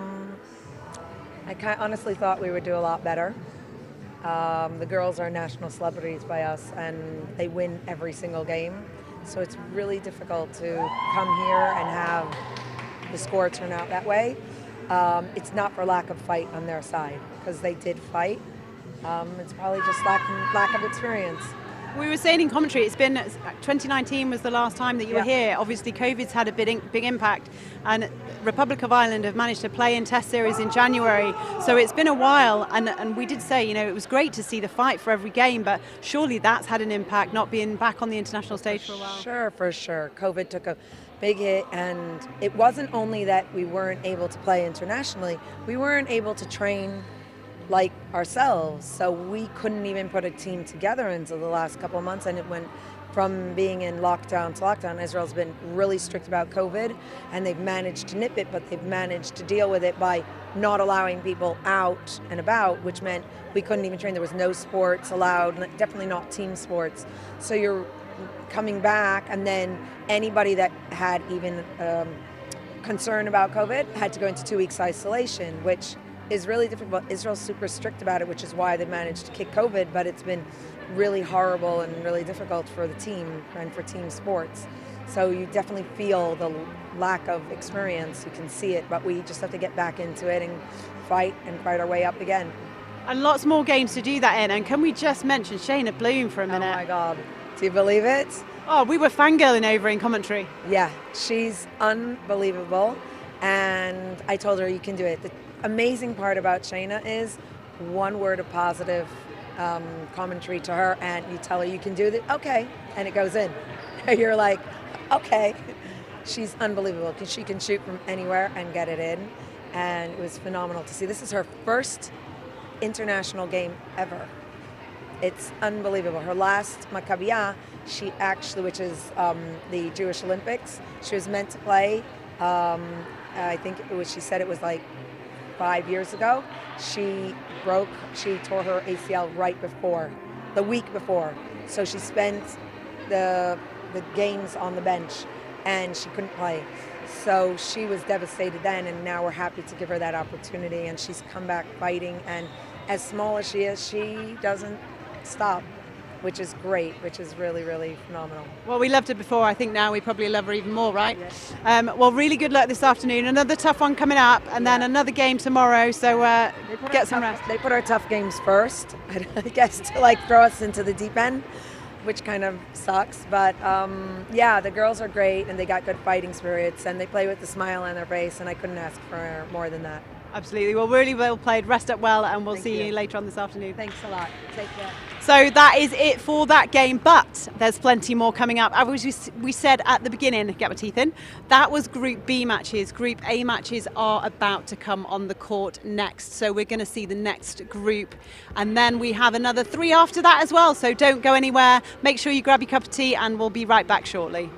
honestly thought we would do a lot better. The girls are national celebrities by us, and they win every single game. So it's really difficult to come here and have the score turn out that way. It's not for lack of fight on their side, because they did fight. It's probably just lack of experience. We were saying in commentary, it's been 2019 was the last time that you were here. Obviously, COVID's had a big impact, and Republic of Ireland have managed to play in Test series in January. So it's been a while, and we did say, it was great to see the fight for every game, but surely that's had an impact, not being back on the international stage for a while. Sure, for sure. COVID took a big hit, and it wasn't only that we weren't able to play internationally, we weren't able to train like ourselves, so we couldn't even put a team together until the last couple of months, and it went from being in lockdown to lockdown. Israel's been really strict about COVID, and they've managed to nip it, but they've managed to deal with it by not allowing people out and about, which meant we couldn't even train. There was no sports allowed, definitely not team sports. So you're coming back, and then anybody that had even concern about COVID had to go into 2 weeks isolation, which is really difficult. Israel's super strict about it, which is why they managed to kick COVID, but it's been really horrible and really difficult for the team and for team sports. So you definitely feel the lack of experience. You can see it, but we just have to get back into it and fight our way up again. And lots more games to do that in. And can we just mention Shayna Bloom for a minute? Oh my God, do you believe it? Oh, we were fangirling over in commentary. Yeah, she's unbelievable. And I told her, you can do it. The amazing part about Shayna is one word of positive commentary to her, and you tell her you can do it, okay, and it goes in. You're like, okay. She's unbelievable because she can shoot from anywhere and get it in, and it was phenomenal to see. This is her first international game ever. It's unbelievable. Her last Maccabiah, she actually, which is the Jewish Olympics, she was meant to play. I think she said it was like 5 years ago. She tore her ACL the week before. So she spent the games on the bench and she couldn't play. So she was devastated then, and now we're happy to give her that opportunity, and she's come back fighting, and as small as she is, she doesn't stop, which is great, which is really, really phenomenal. Well, we loved her before. I think now we probably love her even more, right? Yes. Well, really good luck this afternoon. Another tough one coming up, and then another game tomorrow, so get some rest. They put our tough games first, I guess, to throw us into the deep end, which kind of sucks. But the girls are great, and they got good fighting spirits, and they play with a smile on their face, and I couldn't ask for more than that. Absolutely. Well, really well played. Rest up well, and we'll Thank see you you. later on this afternoon. Thanks a lot. Take care. So that is it for that game, but there's plenty more coming up. As we said at the beginning, get my teeth in, that was Group B matches. Group A matches are about to come on the court next. So we're going to see the next group. And then we have another 3 after that as well. So don't go anywhere. Make sure you grab your cup of tea, and we'll be right back shortly.